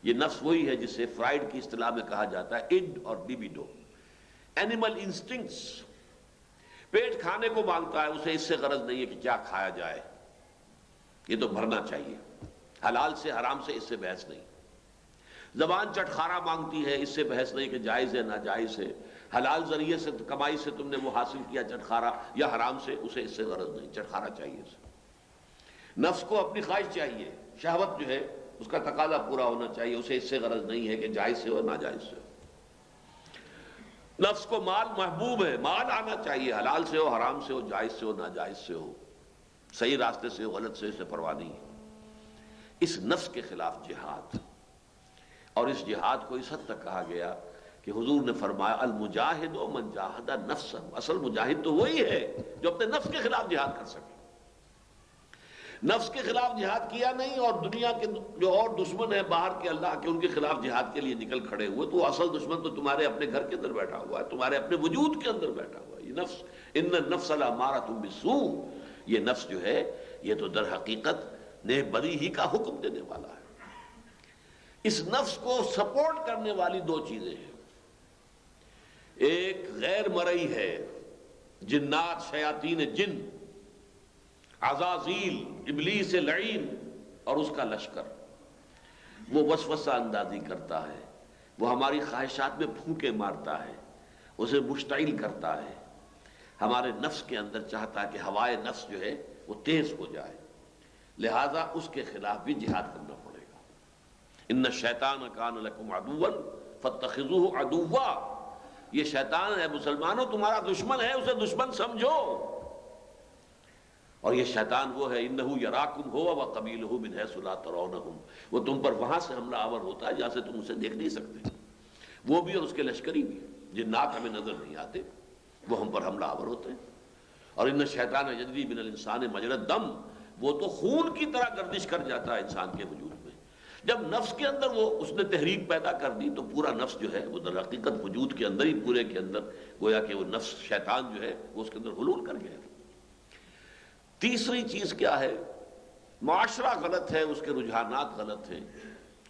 یہ نفس وہی ہے جسے فرائیڈ کی اصطلاح میں کہا جاتا ہے اڈ اور لیبیڈو، اینیمل انسٹنکٹس۔ پیٹ کھانے کو مانگتا ہے، اسے اس سے غرض نہیں ہے کہ کیا کھایا جائے، یہ تو بھرنا چاہیے، حلال سے حرام سے اس سے بحث نہیں۔ زبان چٹخارا مانگتی ہے، اس سے بحث نہیں کہ جائز ہے ناجائز ہے، حلال ذریعے سے کمائی سے تم نے وہ حاصل کیا چٹخارا، یا حرام سے، اسے اس سے غرض نہیں، چٹخارا چاہیے اسے۔ نفس کو اپنی خواہش چاہیے، شہوت جو ہے اس کا تقاضا پورا ہونا چاہیے، اسے اس سے غرض نہیں ہے کہ جائز سے ہو ناجائز سے ہو۔ نفس کو مال محبوب ہے، مال آنا چاہیے، حلال سے ہو، حرام سے ہو، جائز سے ہو، ناجائز سے ہو، صحیح راستے سے ہو، غلط سے پرواہ نہیں ہے۔ اس نفس کے خلاف جہاد، اور اس جہاد کو اس حد تک کہا گیا کہ حضور نے فرمایا المجاہد من جاہد نفسہ، اصل مجاہد تو وہی ہے جو اپنے نفس کے خلاف جہاد کر سکے۔ نفس کے خلاف جہاد کیا نہیں اور دنیا کے جو اور دشمن ہیں باہر کے اللہ کے، ان کے خلاف جہاد کے لیے نکل کھڑے ہوئے، تو اصل دشمن تو تمہارے اپنے گھر کے اندر بیٹھا ہوا ہے، تمہارے اپنے وجود کے اندر بیٹھا ہوا ہے یہ نفس۔ ان النفس لامارۃ بالسوء، یہ نفس جو ہے یہ تو در حقیقت نیک بدی ہی کا حکم دینے والا ہے۔ اس نفس کو سپورٹ کرنے والی دو چیزیں ہیں، ایک غیر مرئی ہے، جنات، شیاطین جن، عزازیل، ابلیس لعین اور اس کا لشکر، وہ وسوسہ اندازی کرتا ہے، وہ ہماری خواہشات میں پھونکے مارتا ہے، اسے مشتعل کرتا ہے، ہمارے نفس کے اندر چاہتا ہے کہ ہوائے نفس جو ہے وہ تیز ہو جائے، لہذا اس کے خلاف بھی جہاد کرنا پڑے گا۔ ان الشیطان کان لکم عدوا فاتخذوہ عدوا، یہ شیطان ہے مسلمانوں تمہارا دشمن ہے، اسے دشمن سمجھو۔ اور یہ شیطان وہ ہے انہو یراکم ہوا وقبیلہ من حیث لا ترونہم، وہ تم پر وہاں سے حملہ آور ہوتا ہے جہاں سے تم اسے دیکھ نہیں سکتے، وہ بھی اور اس کے لشکری بھی، جنات ہمیں نظر نہیں آتے، وہ ہم پر حملہ آور ہوتے ہیں۔ اور ان الشیطان یجری من الانسان مجری الدم، وہ تو خون کی طرح گردش کر جاتا ہے انسان کے وجود میں۔ جب نفس کے اندر وہ اس نے تحریک پیدا کر دی تو پورا نفس جو ہے وہ در حقیقت وجود کے اندر ہی پورے کے اندر گویا کہ وہ نفس شیطان جو ہے وہ اس کے اندر حلول کر گیا۔ تیسری چیز کیا ہے؟ معاشرہ غلط ہے، اس کے رجحانات غلط ہیں،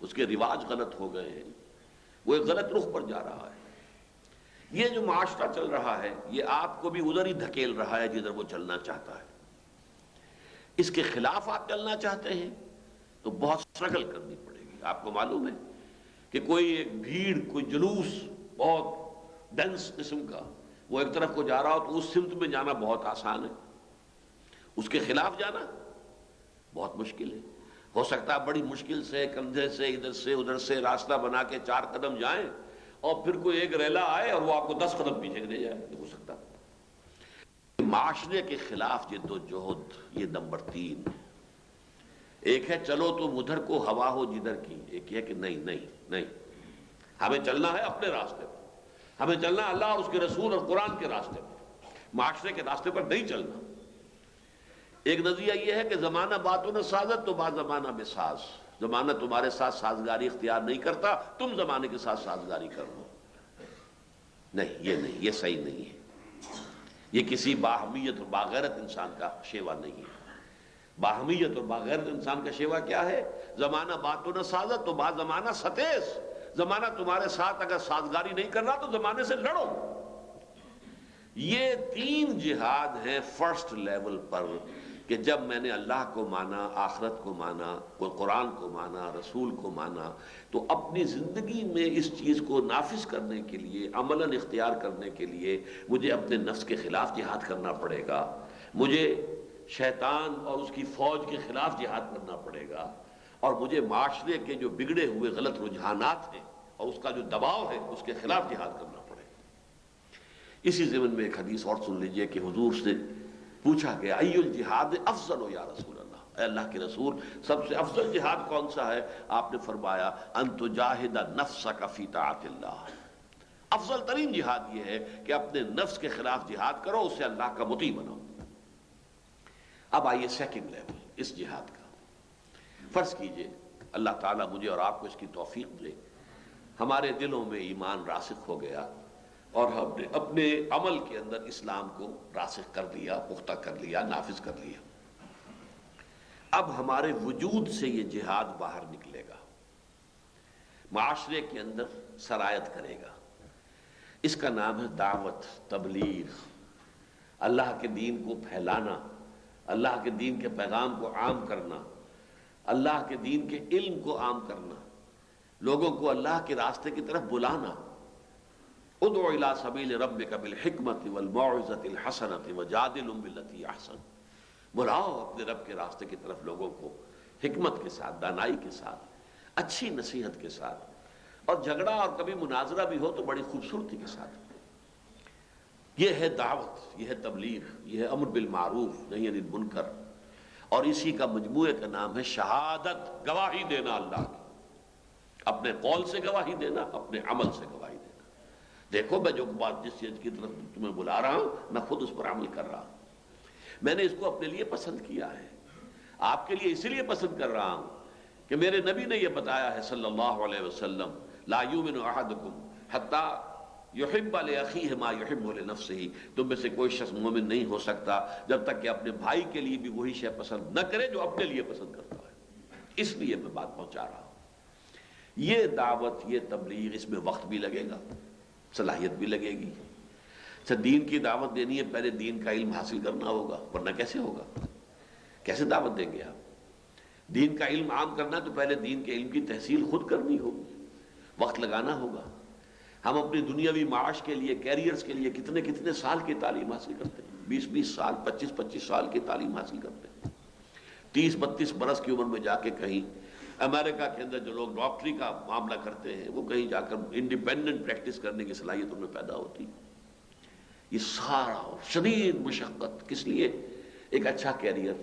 اس کے رواج غلط ہو گئے ہیں، وہ ایک غلط رخ پر جا رہا ہے۔ یہ جو معاشرہ چل رہا ہے یہ آپ کو بھی ادھر ہی دھکیل رہا ہے جدھر وہ چلنا چاہتا ہے۔ اس کے خلاف آپ چلنا چاہتے ہیں تو بہت سٹرگل کرنی پڑے گی۔ آپ کو معلوم ہے کہ کوئی ایک بھیڑ، کوئی جلوس بہت ڈنس قسم کا وہ ایک طرف کو جا رہا ہو تو اس سمت میں جانا بہت آسان ہے، اس کے خلاف جانا بہت مشکل ہے۔ ہو سکتا ہے بڑی مشکل سے کندھے سے ادھر سے ادھر سے راستہ بنا کے 4 قدم جائیں اور پھر کوئی ایک ریلا آئے اور وہ آپ کو 10 قدم پیچھے لے جائے، تو ہو سکتا ہے۔ معاشرے کے خلاف جدوجہد یہ نمبر 3۔ ایک ہے چلو تم ادھر کو ہوا ہو جدھر کی، ایک یہ کہ نہیں نہیں نہیں، ہمیں چلنا ہے اپنے راستے پر، ہمیں چلنا ہے اللہ اور اس کے رسول اور قرآن کے راستے پر، معاشرے کے راستے پر نہیں چلنا۔ ایک نظریہ یہ ہے کہ زمانہ باتوں نے سازت تو بعض زمانہ بے ساز، زمانہ تمہارے ساتھ سازگاری اختیار نہیں کرتا، تم زمانے کے ساتھ سازگاری کر لو۔ نہیں، یہ صحیح نہیں ہے، یہ کسی باہمیت اور باغیرت انسان کا شیوا نہیں ہے۔ باہمیت اور باغیرت انسان کا شیوا کیا ہے؟ زمانہ باتوں نے سازت تو بعض زمانہ ستیس، زمانہ تمہارے ساتھ اگر سازگاری نہیں کر رہا تو زمانے سے لڑو۔ یہ 3 جہاد ہیں فرسٹ لیول پر، کہ جب میں نے اللہ کو مانا، آخرت کو مانا، قرآن کو مانا، رسول کو مانا، تو اپنی زندگی میں اس چیز کو نافذ کرنے کے لیے، عملاً اختیار کرنے کے لیے مجھے اپنے نفس کے خلاف جہاد کرنا پڑے گا، مجھے شیطان اور اس کی فوج کے خلاف جہاد کرنا پڑے گا، اور مجھے معاشرے کے جو بگڑے ہوئے غلط رجحانات ہیں اور اس کا جو دباؤ ہے اس کے خلاف جہاد کرنا پڑے گا۔ اسی ضمن میں ایک حدیث اور سن لیجئے کہ حضور سے پوچھا گیا ای الجہاد افضل یا رسول اللہ، اے اللہ کے رسول سب سے افضل جہاد کون سا ہے؟ آپ نے فرمایا ان تجاہد نفسک فی طاعت اللہ، افضل ترین جہاد یہ ہے کہ اپنے نفس کے خلاف جہاد کرو، اسے اللہ کا مطیع بنو۔ اب آئیے سیکنڈ لیول اس جہاد کا۔ فرض کیجئے اللہ تعالیٰ مجھے اور آپ کو اس کی توفیق دے، ہمارے دلوں میں ایمان راسخ ہو گیا اور ہم نے اپنے عمل کے اندر اسلام کو راسخ کر لیا، پختہ کر لیا، نافذ کر لیا۔ اب ہمارے وجود سے یہ جہاد باہر نکلے گا، معاشرے کے اندر سرایت کرے گا۔ اس کا نام ہے دعوت، تبلیغ، اللہ کے دین کو پھیلانا، اللہ کے دین کے پیغام کو عام کرنا، اللہ کے دین کے علم کو عام کرنا، لوگوں کو اللہ کے راستے کی طرف بلانا۔ ادعو الی سبیل ربک بالحکمۃ والموعظۃ الحسنۃ وجادلہم باللتی احسن، بلاؤ اپنے رب کے راستے کی طرف لوگوں کو حکمت کے ساتھ، دانائی کے ساتھ، اچھی نصیحت کے ساتھ، اور جھگڑا اور کبھی مناظرہ بھی ہو تو بڑی خوبصورتی کے ساتھ۔ یہ ہے دعوت، یہ ہے تبلیغ، یہ ہے امر بالمعروف نہی عن المنکر، اور اسی کا مجموعے کا نام ہے شہادت، گواہی دینا اللہ کی، اپنے قول سے گواہی دینا، اپنے عمل سے گواہی دینا۔ دیکھو میں جو بات جس چیز کی طرف تمہیں بلا رہا ہوں میں خود اس پر عمل کر رہا ہوں، میں نے اس کو اپنے لیے پسند کیا ہے، آپ کے لیے اسی لیے پسند کر رہا ہوں کہ میرے نبی نے یہ بتایا ہے صلی اللہ علیہ وسلم، لا یؤمن احدکم حتی یحب لاخیہ ما یحب لنفسہ، تم میں سے کوئی شخص مومن نہیں ہو سکتا جب تک کہ اپنے بھائی کے لیے بھی وہی شے پسند نہ کرے جو اپنے لیے پسند کرتا ہے۔ اس لیے میں بات پہنچا رہا ہوں۔ یہ دعوت، یہ تبلیغ، اس میں وقت بھی لگے گا، صلاحیت بھی لگے گی۔ اچھا، دین کی دعوت دینی ہے، پہلے دین کا علم حاصل کرنا ہوگا، ورنہ کیسے ہوگا؟ کیسے دعوت دیں گے آپ؟ دین کا علم عام کرنا تو پہلے دین کے علم کی تحصیل خود کرنی ہوگی، وقت لگانا ہوگا۔ ہم اپنی دنیاوی معاش کے لیے، کیریئرز کے لیے کتنے کتنے سال کی تعلیم حاصل کرتے ہیں، 20 سال، 25 سال کی تعلیم حاصل کرتے ہیں۔ 30-32 برس کی عمر میں جا کے کہیں امریکہ کے اندر جو لوگ ڈاکٹری کا معاملہ کرتے ہیں وہ کہیں جا کر انڈیپینڈنٹ پریکٹس کرنے کی صلاحیت ان میں پیدا ہوتی ہے۔ یہ سارا شدید مشقت کس لیے؟ ایک اچھا کیریئر،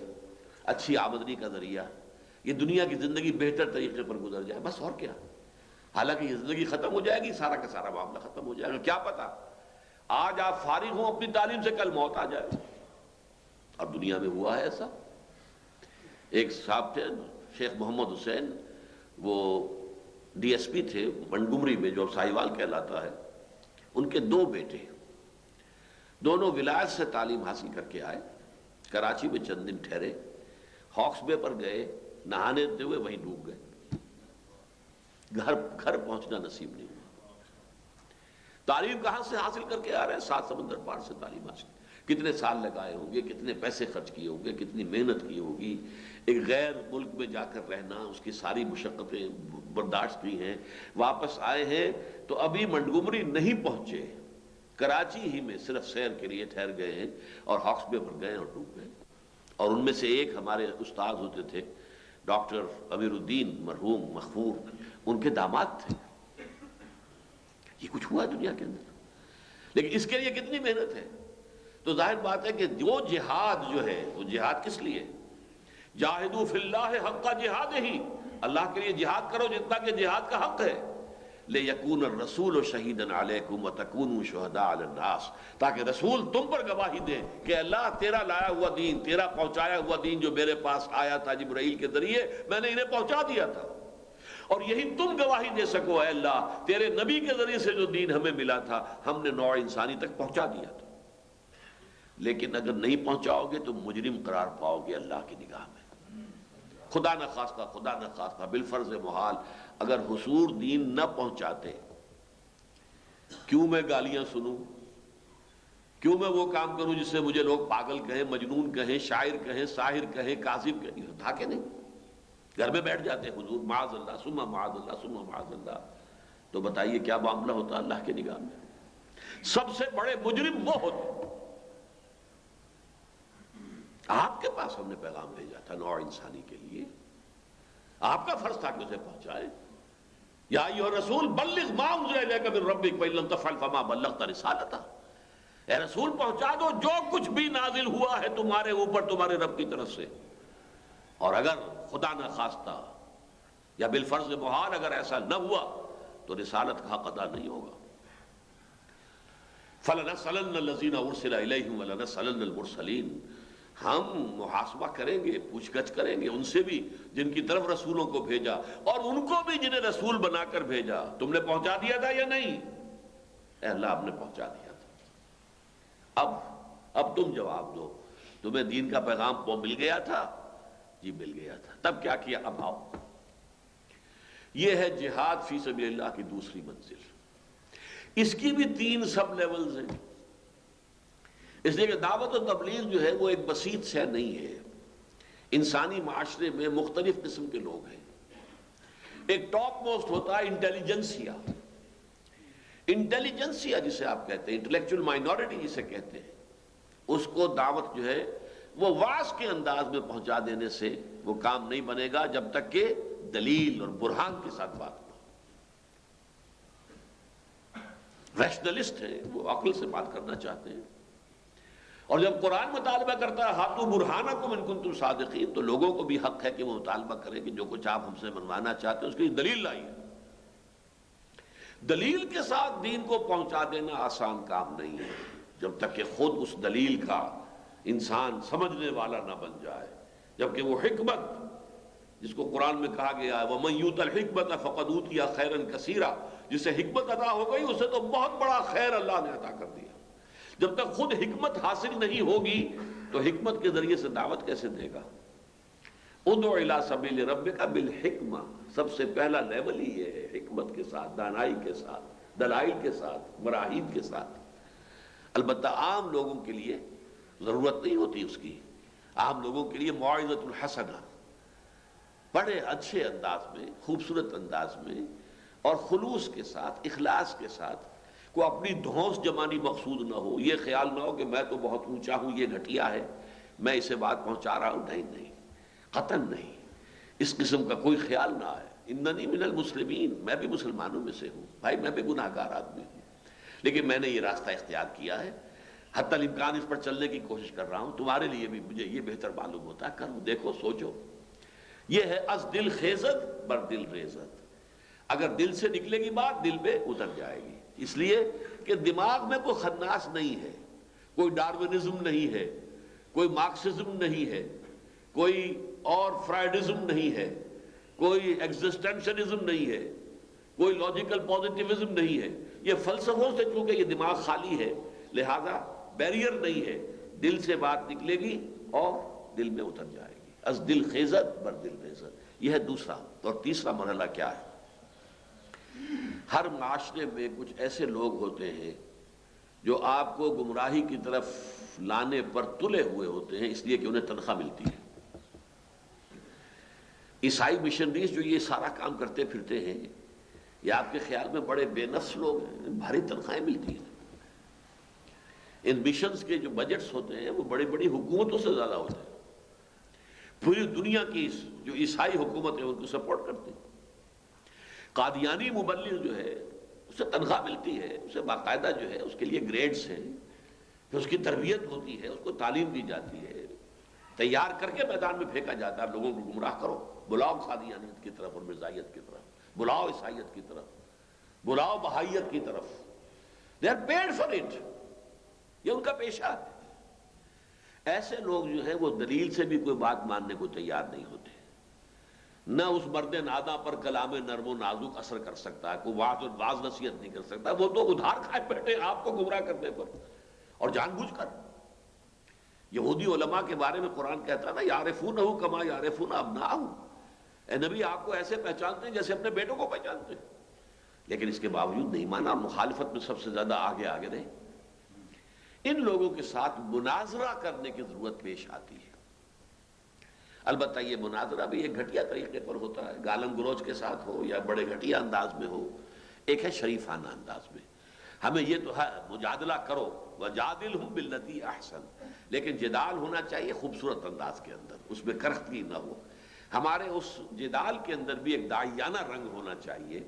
اچھی آمدنی کا ذریعہ، یہ دنیا کی زندگی بہتر طریقے پر گزر جائے، بس اور کیا۔ حالانکہ یہ زندگی ختم ہو جائے گی، سارا کا سارا معاملہ ختم ہو جائے گا، کیا پتا آج آپ فارغ ہوں اپنی تعلیم سے، کل موت آ جائے۔ اور دنیا میں ہوا ہے ایسا۔ ایک صاحب تھے شیخ محمد حسین، وہ ڈی ایس پی تھے منگمری میں جو ساہیوال کہلاتا ہے، ان کے 2 بیٹے، دونوں ولایت سے تعلیم حاصل کر کے آئے، کراچی میں چند دن ٹھہرے، ہاکس بے پر گئے، نہانے دے ہوئے وہیں ڈوب گئے، گھر پہنچنا نصیب نہیں ہوا۔ تعلیم کہاں سے حاصل کر کے آ رہے ہیں؟ 7 سمندر پار سے تعلیم حاصل، کتنے سال لگائے ہوں گے، کتنے پیسے خرچ کیے ہوں گے، کتنی محنت کی ہوگی، ایک غیر ملک میں جا کر رہنا، اس کی ساری مشقتیں برداشت کی ہیں، واپس آئے ہیں تو ابھی منگمری نہیں پہنچے، کراچی ہی میں صرف سیر کے لیے ٹھہر گئے ہیں اور ہاکس بے پر گئے اور ڈوب گئے۔ اور ان میں سے ایک ہمارے استاد ہوتے تھے ڈاکٹر امیر الدین مرحوم مغفور، ان کے داماد تھے۔ یہ کچھ ہوا دنیا کے اندر، لیکن اس کے لیے کتنی محنت ہے۔ تو ظاہر بات ہے کہ جو جہاد جو ہے وہ جہاد کس لیے؟ جاہدوا فی اللہ حق جہادہ، اللہ کے لیے جہاد کرو جتنا کہ جہاد کا حق ہے۔ لِيَكُونَ الرَّسُولُ شَهِيدًا عَلَيْكُمْ وَتَكُونُوا شُهَدَاءَ عَلَى النَّاسِ، تاکہ رسول تم پر گواہی دے کہ اللہ تیرا لایا ہوا دین، تیرا پہنچایا ہوا دین جو میرے پاس آیا تھا جبرائیل کے ذریعے، میں نے انہیں پہنچا دیا تھا، اور یہی تم گواہی دے سکو اے اللہ تیرے نبی کے ذریعے سے جو دین ہمیں ملا تھا ہم نے نوع انسانی تک پہنچا دیا تھا۔ لیکن اگر نہیں پہنچاؤ گے تو مجرم قرار پاؤ گے اللہ کی نگاہ میں، خدا نہ خواستہ بالفرض محال اگر حضور دین نہ پہنچاتے، کیوں میں گالیاں سنوں، کیوں میں وہ کام کروں جس سے مجھے لوگ پاگل کہیں، مجنون کہیں، شاعر کہیں، ساحر کہیں، کاذب کہیں؟ یہ تھا کہ نہیں؟ گھر میں بیٹھ جاتے حضور معاذ اللہ ثم معاذ اللہ ثم معاذ اللہ، تو بتائیے کیا معاملہ ہوتا اللہ کی نگاہ میں؟ سب سے بڑے مجرم وہ ہوتے۔ آپ کے پاس ہم نے پیغام بھیجا تھا نوع انسانی کے لیے، آپ کا فرض تھا کہ اسے پہنچائے۔ یا ایھا الرسول بلغ ما انزل الیک من ربک وان لم تفعل فما بلغت رسالتہ، اے رسول پہنچا دو جو کچھ بھی نازل ہوا ہے تمہارے اوپر تمہارے رب کی طرف سے، اور اگر خدا نہ خواستہ یا بالفرض محال اگر ایسا نہ ہوا تو رسالت کا حق ادا نہیں ہوگا۔ فَلَنَسْأَلَنَّ الَّذِينَ أُرْسِلَ إِلَيْهِمْ وَلَنَسْأَلَنَّ الْمُرْسَلِينَ، ہم محاسبہ کریں گے، پوچھ گچھ کریں گے ان سے بھی جن کی طرف رسولوں کو بھیجا، اور ان کو بھی جنہیں رسول بنا کر بھیجا۔ تم نے پہنچا دیا تھا یا نہیں؟ اے اللہ ہم نے پہنچا دیا تھا، اب تم جواب دو، تمہیں دین کا پیغام مل گیا تھا؟ جی مل گیا تھا، تب کیا کیا؟ اب آؤ۔ یہ ہے جہاد فی سبیل اللہ کی دوسری منزل۔ اس کی بھی 3 سب لیولز ہیں، اس لیے کہ دعوت و تبلیغ جو ہے وہ ایک بسیط شے نہیں ہے۔ انسانی معاشرے میں مختلف قسم کے لوگ ہیں۔ ایک ٹاپ موسٹ ہوتا ہے انٹیلیجنسیا، انٹیلیجنسیا جسے آپ کہتے ہیں، انٹلیکچوئل مائنورٹی جسے کہتے ہیں، اس کو دعوت جو ہے وہ واعظ کے انداز میں پہنچا دینے سے وہ کام نہیں بنے گا جب تک کہ دلیل اور برہان کے ساتھ بات کرو. ریشنلسٹ ہیں، وہ عقل سے بات کرنا چاہتے ہیں. اور جب قرآن مطالبہ کرتا ہے ہاتھو برہانکم ان کنتم صادقین، تو لوگوں کو بھی حق ہے کہ وہ مطالبہ کریں کہ جو کچھ آپ ہم سے منوانا چاہتے ہیں اس کی دلیل لائیے. دلیل کے ساتھ دین کو پہنچا دینا آسان کام نہیں ہے جب تک کہ خود اس دلیل کا انسان سمجھنے والا نہ بن جائے. جبکہ وہ حکمت جس کو قرآن میں کہا گیا ہے وَمَن یُؤْتَ الْحِکْمَةَ فَقَدْ أُوتِیَ خَیْرًا کَثِیرًا، جسے حکمت عطا ہو گئی اسے تو بہت بڑا خیر اللہ نے عطا کر دیا. جب تک خود حکمت حاصل نہیں ہوگی تو حکمت کے ذریعے سے دعوت کیسے دے گا؟ ادعو الی سبیل ربک بالحکمہ، سب سے پہلا لیول ہی یہ ہے، حکمت کے ساتھ، دانائی کے ساتھ، دلائل کے ساتھ، مراحید کے ساتھ. البتہ عام لوگوں کے لیے ضرورت نہیں ہوتی اس کی. عام لوگوں کے لیے موعظۃ الحسنہ بڑے اچھے انداز میں، خوبصورت انداز میں اور خلوص کے ساتھ، اخلاص کے ساتھ، کو اپنی دھونس جمانی مقصود نہ ہو، یہ خیال نہ ہو کہ میں تو بہت اونچا ہوں، یہ گھٹیا ہے، میں اسے بات پہنچا رہا ہوں. نہیں، قطعاً نہیں، اس قسم کا کوئی خیال نہ آئے. اننی من المسلمین، میں بھی مسلمانوں میں سے ہوں. بھائی میں بھی گناہگار آدمی ہوں، لیکن میں نے یہ راستہ اختیار کیا ہے، حتی الامکان اس پر چلنے کی کوشش کر رہا ہوں. تمہارے لیے بھی مجھے یہ بہتر معلوم ہوتا ہے، کرو، دیکھو، سوچو. یہ ہے از دل خیزت بر دل ریزت. اگر دل سے نکلے گی بات دل پہ اتر جائے گی. اس لیے کہ دماغ میں کوئی خناس نہیں ہے، کوئی ڈارونزم نہیں ہے، کوئی مارکسزم نہیں ہے، کوئی اور فرائیڈزم نہیں ہے، کوئی ایگزسٹنشلزم نہیں ہے، کوئی لاجیکل پوزیٹیوزم نہیں ہے. یہ فلسفوں سے چونکہ یہ دماغ خالی ہے لہذا بیریئر نہیں ہے. دل سے بات نکلے گی اور دل میں اتر جائے گی. از دل خیزت بر دل ریزت. یہ ہے دوسرا. اور تیسرا مرحلہ کیا ہے؟ ہر معاشرے میں کچھ ایسے لوگ ہوتے ہیں جو آپ کو گمراہی کی طرف لانے پر تلے ہوئے ہوتے ہیں اس لیے کہ انہیں تنخواہ ملتی ہے. عیسائی مشنریز جو یہ سارا کام کرتے پھرتے ہیں یہ آپ کے خیال میں بڑے بے نفس لوگ ہیں، بھاری تنخواہیں ملتی ہیں. ان مشنز کے جو بجٹس ہوتے ہیں وہ بڑی بڑی حکومتوں سے زیادہ ہوتے ہیں. پوری دنیا کی جو عیسائی حکومت ہے ان کو سپورٹ کرتے ہیں. قادیانی مبلغ جو ہے اسے تنخواہ ملتی ہے، اسے باقاعدہ جو ہے اس کے لیے گریڈز ہیں، پھر اس کی تربیت ہوتی ہے، اس کو تعلیم دی جاتی ہے، تیار کر کے میدان میں پھینکا جاتا ہے. لوگوں کو گمراہ کرو، بلاؤ قادیانیت کی طرف اور مرزائیت کی طرف، بلاؤ عیسائیت کی طرف، بلاؤ بہائیت کی طرف. they are paid for it. یہ ان کا پیشہ ہے. ایسے لوگ جو ہیں وہ دلیل سے بھی کوئی بات ماننے کو تیار نہیں ہوتے. نہ اس مرد ناداں پر کلام نرم و نازک اثر کر سکتا ہے، کوئی واضح نصیحت نہیں کر سکتا. وہ تو ادھار کھائے بیٹھے آپ کو گمراہ کرنے پر، اور جان بوجھ کر. یہودی علماء کے بارے میں قرآن کہتا ہے نا یعرفونہ کما یعرفون ابناءہم. اے نبی آپ کو ایسے پہچانتے ہیں جیسے اپنے بیٹوں کو پہچانتے ہیں. لیکن اس کے باوجود نہیں مانا، مخالفت میں سب سے زیادہ آگے رہے. ان لوگوں کے ساتھ مناظرہ کرنے کی ضرورت پیش آتی ہے. البتہ یہ مناظرہ بھی ایک گھٹیا طریقے پر ہوتا ہے، گالم گلوچ کے ساتھ ہو یا بڑے گھٹیا انداز میں ہو. ایک ہے شریفانہ انداز میں. ہمیں یہ تو ہے مجادلہ کرو وجادلہم باللتی احسن، لیکن جدال ہونا چاہیے خوبصورت انداز کے اندر، اس میں کرختگی نہ ہو. ہمارے اس جدال کے اندر بھی ایک داعیانہ رنگ ہونا چاہیے،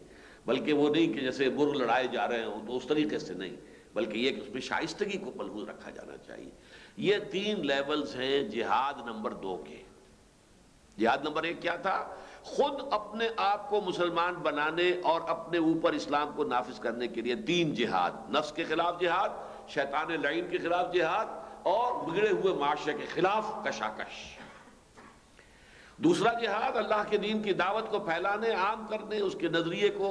بلکہ وہ نہیں کہ جیسے مر لڑائے جا رہے ہوں تو اس طریقے سے نہیں، بلکہ یہ کہ اس میں شائستگی کو ملحوظ رکھا جانا چاہیے. یہ 3 لیولز ہیں جہاد نمبر 2 کے. جہاد نمبر 1 کیا تھا؟ خود اپنے آپ کو مسلمان بنانے اور اپنے اوپر اسلام کو نافذ کرنے کے لیے 3 جہاد: نفس کے خلاف جہاد، شیطان لعین کے خلاف جہاد، اور بگڑے ہوئے معاشرے کے خلاف کشاکش. دوسرا جہاد اللہ کے دین کی دعوت کو پھیلانے، عام کرنے، اس کے نظریے کو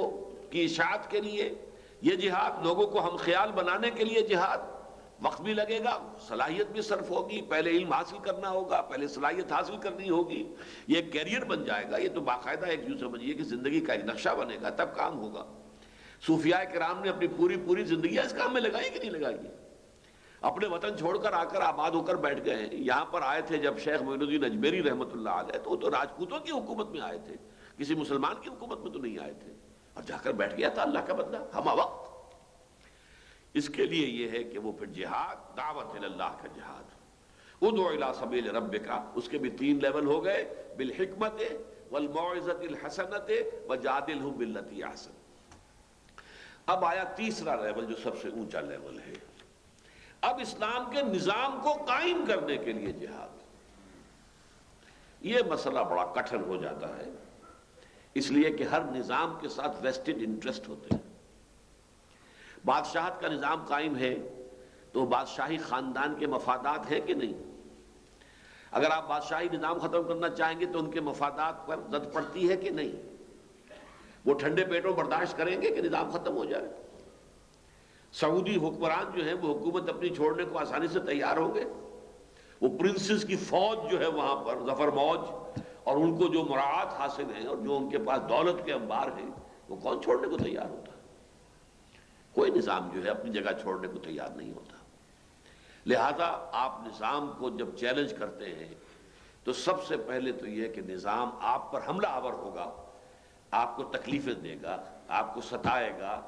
کی اشاعت کے لیے. یہ جہاد لوگوں کو ہم خیال بنانے کے لیے جہاد. وقت بھی لگے گا، صلاحیت بھی صرف ہوگی، پہلے علم حاصل کرنا ہوگا، پہلے صلاحیت حاصل کرنی ہوگی. یہ ایک کیریئر بن جائے گا، یہ تو باقاعدہ ایک یوں سمجھیے کہ زندگی کا ایک نقشہ بنے گا، تب کام ہوگا. صوفیاء کرام نے اپنی پوری زندگی اس کام میں لگائی کہ نہیں لگائی؟ اپنے وطن چھوڑ کر آ کر آباد ہو کر بیٹھ گئے ہیں. یہاں پر آئے تھے جب شیخ معین الدین اجمیری رحمۃ اللہ علیہ، تو وہ تو راجپوتوں کی حکومت میں آئے تھے، کسی مسلمان کی حکومت میں تو نہیں آئے تھے. اور جا کر بیٹھ گیا تھا اللہ کا بندہ ہمہ وقت. اس کے لیے یہ ہے کہ وہ پھر جہاد، دعوت اللہ کا جہاد. ادعو الی سبیل ربک، اس کے بھی 3 لیول ہو گئے: بالحکمت، والموعظۃ الحسنۃ وجادلھم باللتی احسن۔ اب آیا تیسرا لیول جو سب سے اونچا لیول ہے، اب اسلام کے نظام کو قائم کرنے کے لیے جہاد۔ یہ مسئلہ بڑا کٹھن ہو جاتا ہے، اس لیے کہ ہر نظام کے ساتھ ویسٹڈ انٹرسٹ ہوتے ہیں۔ بادشاہت کا نظام قائم ہے تو بادشاہی خاندان کے مفادات ہیں کہ نہیں؟ اگر آپ بادشاہی نظام ختم کرنا چاہیں گے تو ان کے مفادات پر زد پڑتی ہے کہ نہیں؟ وہ ٹھنڈے پیٹوں برداشت کریں گے کہ نظام ختم ہو جائے؟ سعودی حکمران جو ہیں وہ حکومت اپنی چھوڑنے کو آسانی سے تیار ہوں گے؟ وہ پرنسز کی فوج جو ہے وہاں پر ظفر موج، اور ان کو جو مراعات حاصل ہیں اور جو ان کے پاس دولت کے انبار ہیں، وہ کون چھوڑنے کو تیار ہوتا ہے؟ کوئی نظام جو ہے اپنی جگہ چھوڑنے کو تیار نہیں ہوتا۔ لہذا آپ نظام کو جب چیلنج کرتے ہیں تو سب سے پہلے تو یہ کہ نظام آپ پر حملہ آور ہوگا، آپ کو تکلیفیں دے گا، آپ کو ستائے گا،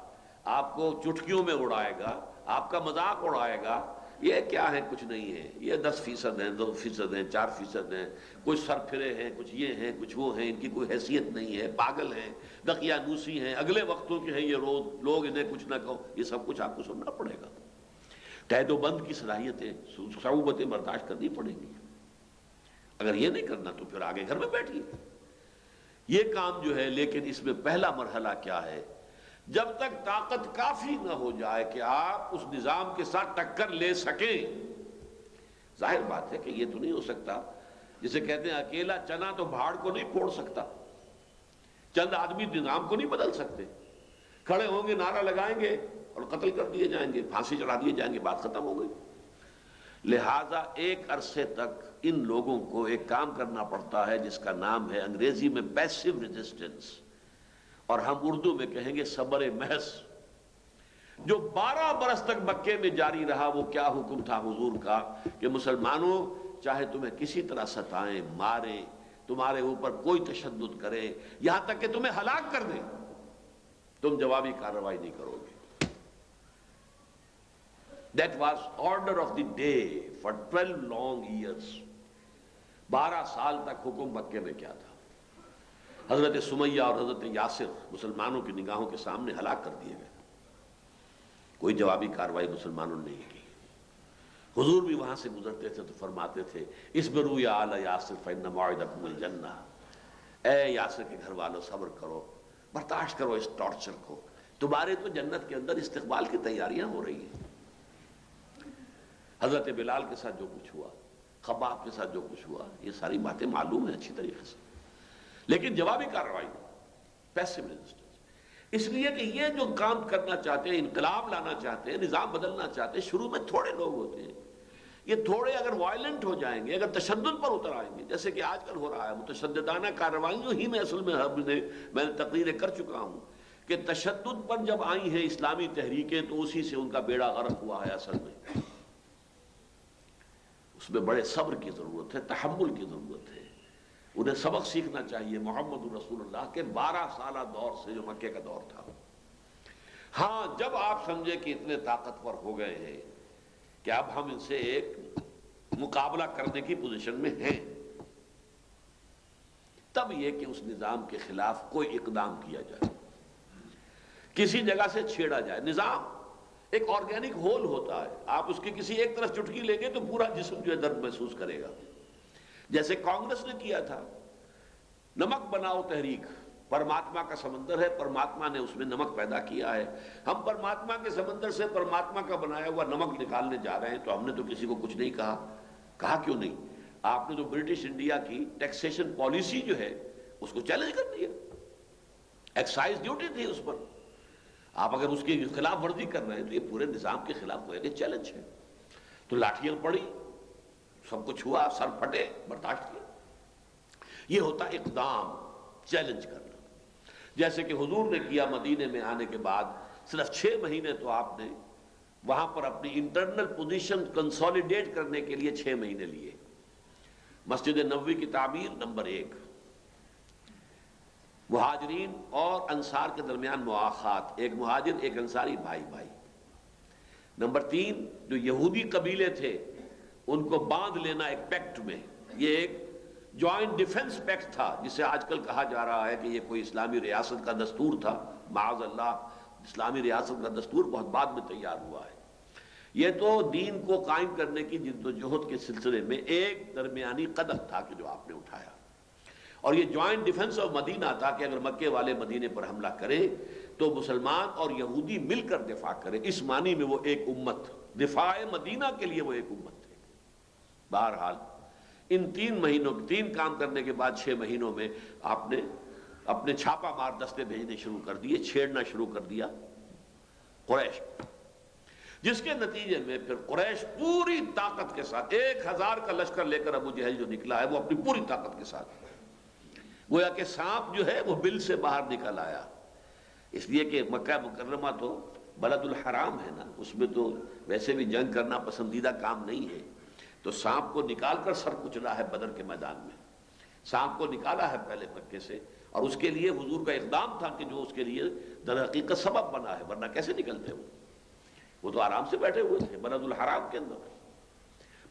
آپ کو چٹکیوں میں اڑائے گا، آپ کا مذاق اڑائے گا۔ یہ کیا ہے؟ کچھ نہیں ہے، یہ 10% ہیں، 2% ہیں، 4% ہیں، کچھ سر پھرے ہیں، کچھ یہ ہیں، کچھ وہ ہیں، ان کی کوئی حیثیت نہیں ہے، پاگل ہیں، دقیانوسی ہیں، اگلے وقتوں کے ہیں یہ لوگ، انہیں کچھ نہ کہو۔ یہ سب کچھ آپ کو سننا پڑے گا۔ قید و بند کی صلاحیتیں، صعوبتیں برداشت کرنی پڑیں گی۔ اگر یہ نہیں کرنا تو پھر آگے گھر میں بیٹھیے۔ یہ کام جو ہے، لیکن اس میں پہلا مرحلہ کیا ہے؟ جب تک طاقت کافی نہ ہو جائے کہ آپ اس نظام کے ساتھ ٹکر لے سکیں۔ ظاہر بات ہے کہ یہ تو نہیں ہو سکتا، جسے کہتے ہیں اکیلا چنا تو بھاڑ کو نہیں پھوڑ سکتا، چند آدمی نظام کو نہیں بدل سکتے۔ کھڑے ہوں گے، نعرہ لگائیں گے اور قتل کر دیے جائیں گے، پھانسی چڑھا دیے جائیں گے، بات ختم ہو گئی۔ لہٰذا ایک عرصے تک ان لوگوں کو ایک کام کرنا پڑتا ہے جس کا نام ہے انگریزی میں پیسو ریزسٹنس، اور ہم اردو میں کہیں گے صبر محض۔ جو 12 برس تک مکے میں جاری رہا، وہ کیا حکم تھا حضور کا کہ مسلمانوں چاہے تمہیں کسی طرح ستائیں، ماریں، تمہارے اوپر کوئی تشدد کرے، یہاں تک کہ تمہیں ہلاک کر دیں، تم جوابی کارروائی نہیں کرو گے۔ That was order of the day for 12 long years۔ 12 سال تک حکم مکے میں کیا تھا؟ حضرت سمیہ اور حضرت یاسر مسلمانوں کی نگاہوں کے سامنے ہلاک کر دیے گئے، کوئی جوابی کارروائی مسلمانوں نے نہیں کی۔ حضور بھی وہاں سے گزرتے تھے تو فرماتے تھے اصبروا یا آل یاسر فإن موعدکم الجنہ، اے یاسر کے گھر والوں صبر کرو، برداشت کرو اس ٹارچر کو، تمہارے تو جنت کے اندر استقبال کی تیاریاں ہو رہی ہیں۔ حضرت بلال کے ساتھ جو کچھ ہوا، خباب کے ساتھ جو کچھ ہوا، یہ ساری باتیں معلوم ہیں اچھی طریقے سے، لیکن جوابی کارروائی پیسو ریزسٹنس۔ اس لیے کہ یہ جو کام کرنا چاہتے ہیں، انقلاب لانا چاہتے ہیں، نظام بدلنا چاہتے ہیں، شروع میں تھوڑے لوگ ہوتے ہیں۔ یہ تھوڑے اگر وائلنٹ ہو جائیں گے، اگر تشدد پر اتر آئیں گے، جیسے کہ آج کل ہو رہا ہے، متشددانہ کارروائیوں ہی میں اصل میں نے تقریریں کر چکا ہوں کہ تشدد پر جب آئی ہیں اسلامی تحریکیں تو اسی سے ان کا بیڑا غرق ہوا ہے۔ اصل میں اس میں بڑے صبر کی ضرورت ہے، تحمل کی ضرورت ہے۔ انہیں سبق سیکھنا چاہیے محمد رسول اللہ کے 12 سالہ دور سے، جو مکے کا دور تھا۔ ہاں، جب آپ سمجھے کہ اتنے طاقتور ہو گئے ہیں کہ اب ہم ان سے ایک مقابلہ کرنے کی پوزیشن میں ہیں، تب یہ کہ اس نظام کے خلاف کوئی اقدام کیا جائے، کسی جگہ سے چھیڑا جائے۔ نظام ایک آرگینک ہول ہوتا ہے، آپ اس کی کسی ایک طرف چٹکی لیں گے تو پورا جسم جو ہے درد محسوس کرے گا۔ جیسے کانگریس نے کیا تھا، نمک بناؤ تحریک، پرماتما کا سمندر ہے، پرماتما نے اس میں نمک پیدا کیا ہے، ہم پرماتما کے سمندر سے پرماتما کا بنایا ہوا نمک نکالنے جا رہے ہیں، تو ہم نے تو کسی کو کچھ نہیں کہا کیوں نہیں؟ آپ نے تو برٹش انڈیا کی ٹیکسیشن پالیسی جو ہے اس کو چیلنج کر دیا، ایکسائز ڈیوٹی تھی اس پر، آپ اگر اس کی خلاف ورزی کر رہے ہیں تو یہ پورے نظام کے خلاف ہوئے کہ چیلنج ہے۔ تو لاٹھیاں پڑی، سب کچھ ہوا، سر پھٹے، برداشت کیا۔ یہ ہوتا اقدام، چیلنج کرنا۔ جیسے کہ حضور نے کیا مدینے میں آنے کے بعد، صرف 6 مہینے تو آپ نے وہاں پر اپنی انٹرنل پوزیشن کنسولیڈیٹ کرنے کے لیے 6 مہینے لیے۔ مسجد نبوی کی تعمیر نمبر 1، مہاجرین اور انصار کے درمیان مواخات، ایک مہاجر ایک انصاری بھائی بھائی۔ نمبر 3، جو یہودی قبیلے تھے ان کو باندھ لینا ایک پیکٹ میں، یہ ایک جوائنٹ ڈیفنس پیکٹ تھا، جسے آج کل کہا جا رہا ہے کہ یہ کوئی اسلامی ریاست کا دستور تھا، معاذ اللہ اسلامی ریاست کا دستور بہت بعد میں تیار ہوا ہے۔ یہ تو دین کو قائم کرنے کی جد و جہد کے سلسلے میں ایک درمیانی قدم تھا کہ جو آپ نے اٹھایا، اور یہ جوائنٹ ڈیفنس آف مدینہ تھا کہ اگر مکے والے مدینے پر حملہ کرے تو مسلمان اور یہودی مل کر دفاع کرے، اس معنی میں وہ ایک امت، دفاع مدینہ کے لیے وہ ایک امت تھے۔ بہرحال ان 3 مہینوں 3 کام کرنے کے بعد 6 مہینوں میں آپ نے اپنے چھاپا مار دستے بھیجنے شروع کر دیے، چھیڑنا شروع کر دیا قریش، جس کے نتیجے میں پھر قریش پوری طاقت کے ساتھ 1000 کا لشکر لے کر ابو جہل جو نکلا ہے وہ اپنی پوری طاقت کے ساتھ، گویا کہ سانپ جو ہے وہ بل سے باہر نکل آیا، اس لیے کہ مکہ مکرمہ تو بلد الحرام ہے نا، اس میں تو ویسے بھی جنگ کرنا پسندیدہ کام نہیں ہے، تو سانپ کو نکال کر سر کچلا ہے بدر کے میدان میں، سانپ کو نکالا ہے پہلے مکے سے، اور اس کے لیے حضور کا اقدام تھا کہ جو اس کے لیے در حقیقت سبب بنا ہے، ورنہ کیسے نکلتے وہ تو آرام سے بیٹھے ہوئے تھے بلد الحرام کے اندر۔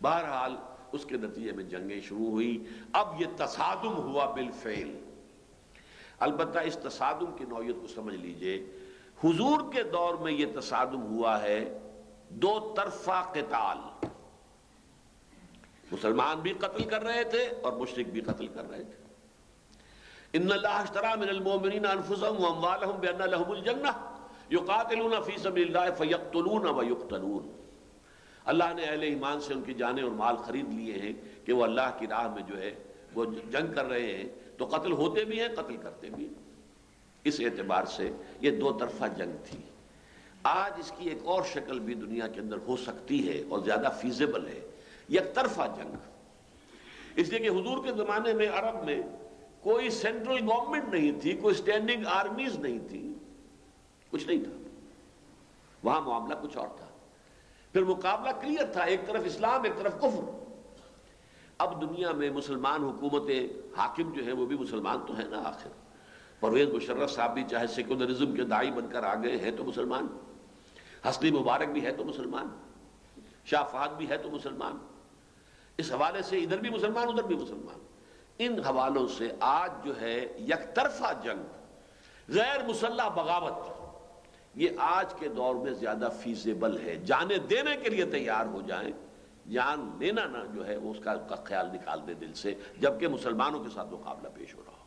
بہرحال اس کے نتیجے میں جنگیں شروع ہوئی۔ اب یہ تصادم ہوا بالفعل، البتہ اس تصادم کی نوعیت کو سمجھ لیجئے، حضور کے دور میں یہ تصادم ہوا ہے 2 طرفہ قتال، مسلمان بھی قتل کر رہے تھے اور مشرک بھی قتل کر رہے تھے۔ ان اللہ اشترى من المؤمنین انفسهم واموالهم بان لهم الجنہ یقاتلون فی سبیل اللہ فیقتلون ویقتلون، اللہ نے اہل ایمان سے ان کی جانیں اور مال خرید لیے ہیں کہ وہ اللہ کی راہ میں جو ہے وہ جنگ کر رہے ہیں، تو قتل ہوتے بھی ہیں قتل کرتے بھی ہیں۔ اس اعتبار سے یہ 2 طرفہ جنگ تھی۔ آج اس کی ایک اور شکل بھی دنیا کے اندر ہو سکتی ہے اور زیادہ فیزیبل ہے، یک طرفہ جنگ، اس لیے کہ حضور کے زمانے میں عرب میں کوئی سینٹرل گورنمنٹ نہیں تھی، کوئی سٹینڈنگ آرمیز نہیں تھی، کچھ نہیں تھا، وہاں معاملہ کچھ اور تھا، پھر مقابلہ کلیئر تھا، ایک طرف اسلام ایک طرف کفر۔ اب دنیا میں مسلمان حکومتیں، حاکم جو ہے وہ بھی مسلمان تو ہے نا، آخر پرویز مشرف صاحب بھی چاہے سیکولرزم کے داعی بن کر آ گئے ہیں تو مسلمان، حسنی مبارک بھی ہے تو مسلمان، شاہ فہد بھی ہے تو مسلمان، اس حوالے سے ادھر بھی مسلمان ادھر بھی مسلمان۔ ان حوالوں سے آج جو ہے یک طرفہ جنگ، غیر مسلح بغاوت، یہ آج کے دور میں زیادہ فیزیبل ہے، جانیں دینے کے لیے تیار ہو جائیں، جان لینا نہ جو ہے وہ اس کا خیال نکال دے دل سے، جبکہ مسلمانوں کے ساتھ مقابلہ پیش ہو رہا ہو۔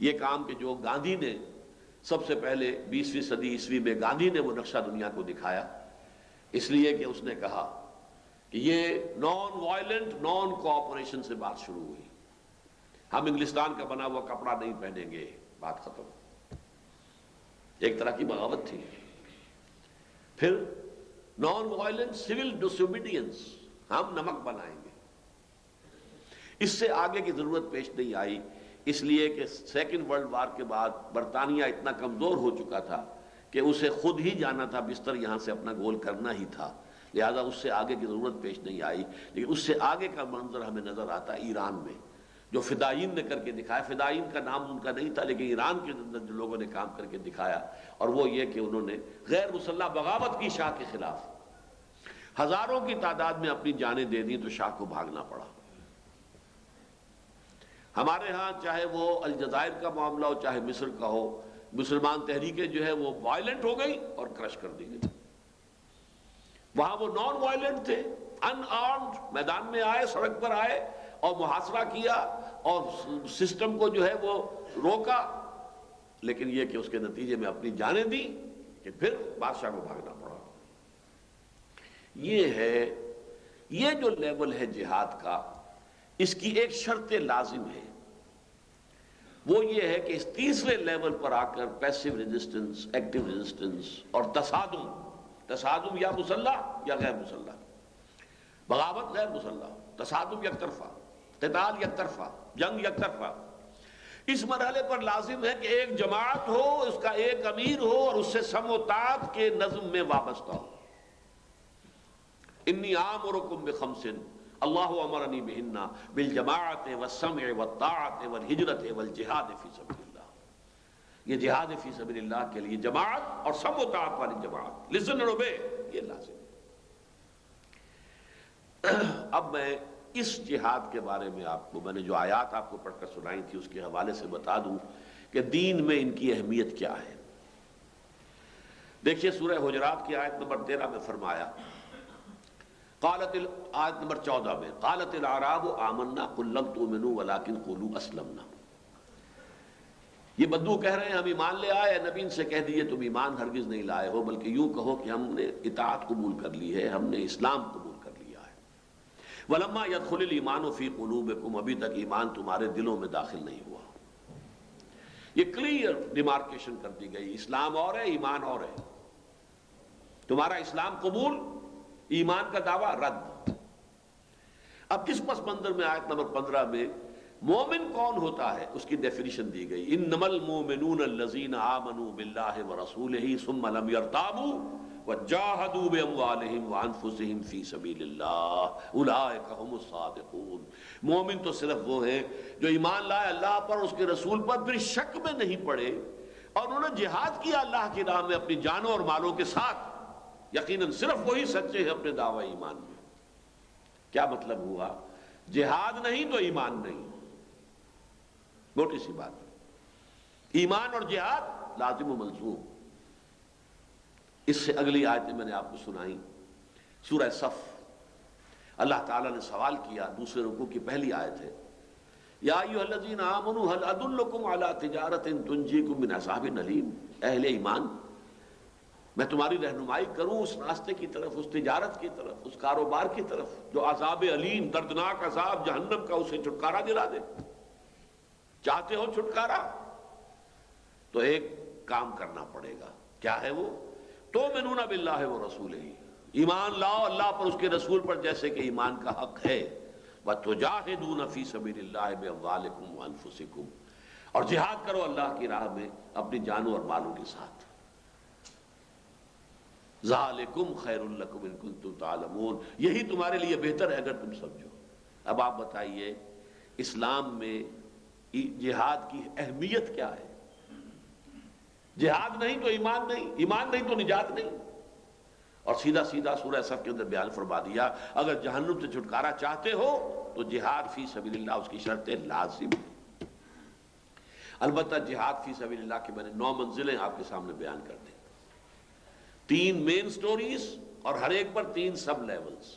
یہ کام کہ جو گاندھی نے سب سے پہلے 20ویں صدی عیسوی میں گاندھی نے وہ نقشہ دنیا کو دکھایا، اس لیے کہ اس نے کہا کہ یہ نان وائلنٹ نان کوآپریشن سے بات شروع ہوئی، ہم انگلستان کا بنا ہوا کپڑا نہیں پہنیں گے، بات ختم، ایک طرح کی بغاوت تھی۔ پھر نان وائلنٹ سول ڈسوبیڈینس، ہم نمک بنائیں گے، اس سے آگے کی ضرورت پیش نہیں آئی، اس لیے کہ سیکنڈ ورلڈ وار کے بعد برطانیہ اتنا کمزور ہو چکا تھا کہ اسے خود ہی جانا تھا بستر، یہاں سے اپنا گول کرنا ہی تھا، لہذا اس سے آگے کی ضرورت پیش نہیں آئی۔ لیکن اس سے آگے کا منظر ہمیں نظر آتا ہے ایران میں، جو فدائین نے کر کے دکھایا، فدائین کا نام ان کا نہیں تھا لیکن ایران کے اندر جو لوگوں نے کام کر کے دکھایا، اور وہ یہ کہ انہوں نے غیر مسلح بغاوت کی شاہ کے خلاف ہزاروں کی تعداد میں اپنی جانیں دے دی، تو شاہ کو بھاگنا پڑا۔ ہمارے ہاں چاہے وہ الجزائر کا معاملہ ہو چاہے مصر کا ہو، مسلمان تحریکیں جو ہے وہ وائلنٹ ہو گئی اور کرش کر دی گئی، وہاں وہ نان وائلنٹ تھے، ان آرمڈ، میدان میں آئے، سڑک پر آئے اور محاصرہ کیا اور سسٹم کو جو ہے وہ روکا، لیکن یہ کہ اس کے نتیجے میں اپنی جانیں دی کہ پھر بادشاہ کو بھاگنا پڑا۔ یہ جو لیول ہے جہاد کا، اس کی ایک شرط لازم ہے، وہ یہ ہے کہ اس تیسرے لیول پر آ کر پیسو ریزسٹنس، ایکٹیو ریزسٹنس اور تصادم یا مسلح یا غیر مسلح، بغاوت غیر مسلح، تصادم یک طرفہ، قتال یک طرفہ، جنگ یک طرفہ، اس مرحلے پر لازم ہے کہ ایک جماعت ہو، اس کا ایک امیر ہو اور اس سے سم و طاعت کے نظم میں وابستہ ہو۔ انی آمرکم بخمس اللہ امرنی بہن بالجماعت والسمع والطاعت والہجرت والجہاد فی سبیل اللہ، یہ جہاد فی سبیل اللہ کے لیے جماعت اور سم و طاعت والی جماعت، لسن اینڈ اوبے، یہ لازم ہے۔ اب میں اس جہاد کے بارے میں آپ کو میں نے جو آیات آپ کو پڑھ کر سنائی تھی اس کے حوالے سے بتا دوں کہ دین میں ان کی اہمیت کیا ہے۔ دیکھیے سورہ حجرات کی آیت نمبر 13 میں فرمایا، آیت نمبر 14 میں، قالت الاعراب آمنا قل لم تؤمنوا ولکن قولوا اسلمنا۔ یہ بدو کہہ رہے ہیں ہم ایمان لے آئے، نبی ان سے کہہ دیجئے تم ایمان ہرگز نہیں لائے ہو، بلکہ یوں کہو کہ ہم نے اطاعت قبول کر لی ہے، ہم نے اسلام قبول کر لیا ہے۔ وَلَمَّا يَدْخُلِ الْإِيمَانُ فِي قُلُوبِكُمْ، ابھی تک ایمان تمہارے دلوں میں داخل نہیں ہوا۔ یہ کلیئر ڈیمارکیشن کر دی گئی، اسلام اور ہے، ایمان اور ہے۔ تمہارا اسلام قبول، ایمان کا دعویٰ رد۔ اب اس پس منظر میں آیت نمبر 15 میں مومن کون ہوتا ہے اس کی ڈیفینیشن دی گئی، انما المؤمنون الذین آمنوا باللہ ورسولہ ثم لم یرتابوا وجاہدوا باموالہم وانفسہم فی سبیل اللہ اولئک هم الصادقون۔ مومن تو صرف وہ ہیں جو ایمان لائے اللہ پر، اس کے رسول پر، پھر شک میں نہیں پڑے اور انہوں نے جہاد کیا اللہ کی راہ میں اپنی جانوں اور مالوں کے ساتھ۔ یقیناً صرف وہی سچے ہیں اپنے دعوی ایمان میں۔ کیا مطلب ہوا؟ جہاد نہیں تو ایمان نہیں، موٹی سی بات۔ ایمان اور جہاد لازم و ملزوم۔ اس سے اگلی آیتیں میں نے آپ کو سنائی، سورہ صف، اللہ تعالیٰ نے سوال کیا، دوسرے رکوع کی پہلی آیت ہے، یا ایھا الذین آمنوا ھل ادلکم علی تجارۃ تنجیکم من عذاب الیم۔ اہل ایمان، میں تمہاری رہنمائی کروں اس راستے کی طرف، اس تجارت کی طرف، اس کاروبار کی طرف جو عذاب علیم، دردناک عذاب جہنم کا، اسے چھٹکارا دلا دے۔ چاہتے ہو چھٹکارا تو ایک کام کرنا پڑے گا، کیا ہے وہ؟ تؤمنون باللہ ورسولہ، ایمان لاؤ اللہ پر، اس کے رسول پر، جیسے کہ ایمان کا حق ہے۔ وتجاہدون فی سبیل اللہ باموالکم وانفسکم، اور جہاد کرو اللہ کی راہ میں اپنی جانوں اور مالوں کے ساتھ۔ ذالکم خیر لکم ان کنتم تعلمون، یہی تمہارے لیے بہتر ہے اگر تم سمجھو۔ اب آپ بتائیے اسلام میں جہاد کی اہمیت کیا ہے؟ جہاد نہیں تو ایمان نہیں، ایمان نہیں تو نجات نہیں۔ اور سیدھا سیدھا سورہ صف کے اندر بیان فرما دیا، اگر جہنم سے چھٹکارا چاہتے ہو تو جہاد فی سبیل اللہ اس کی شرط لازم۔ البتہ جہاد فی سبیل اللہ کے میں نے 9 منزلیں آپ کے سامنے بیان کر دیں، 3 مین سٹوریز اور ہر ایک پر 3 سب لیولز۔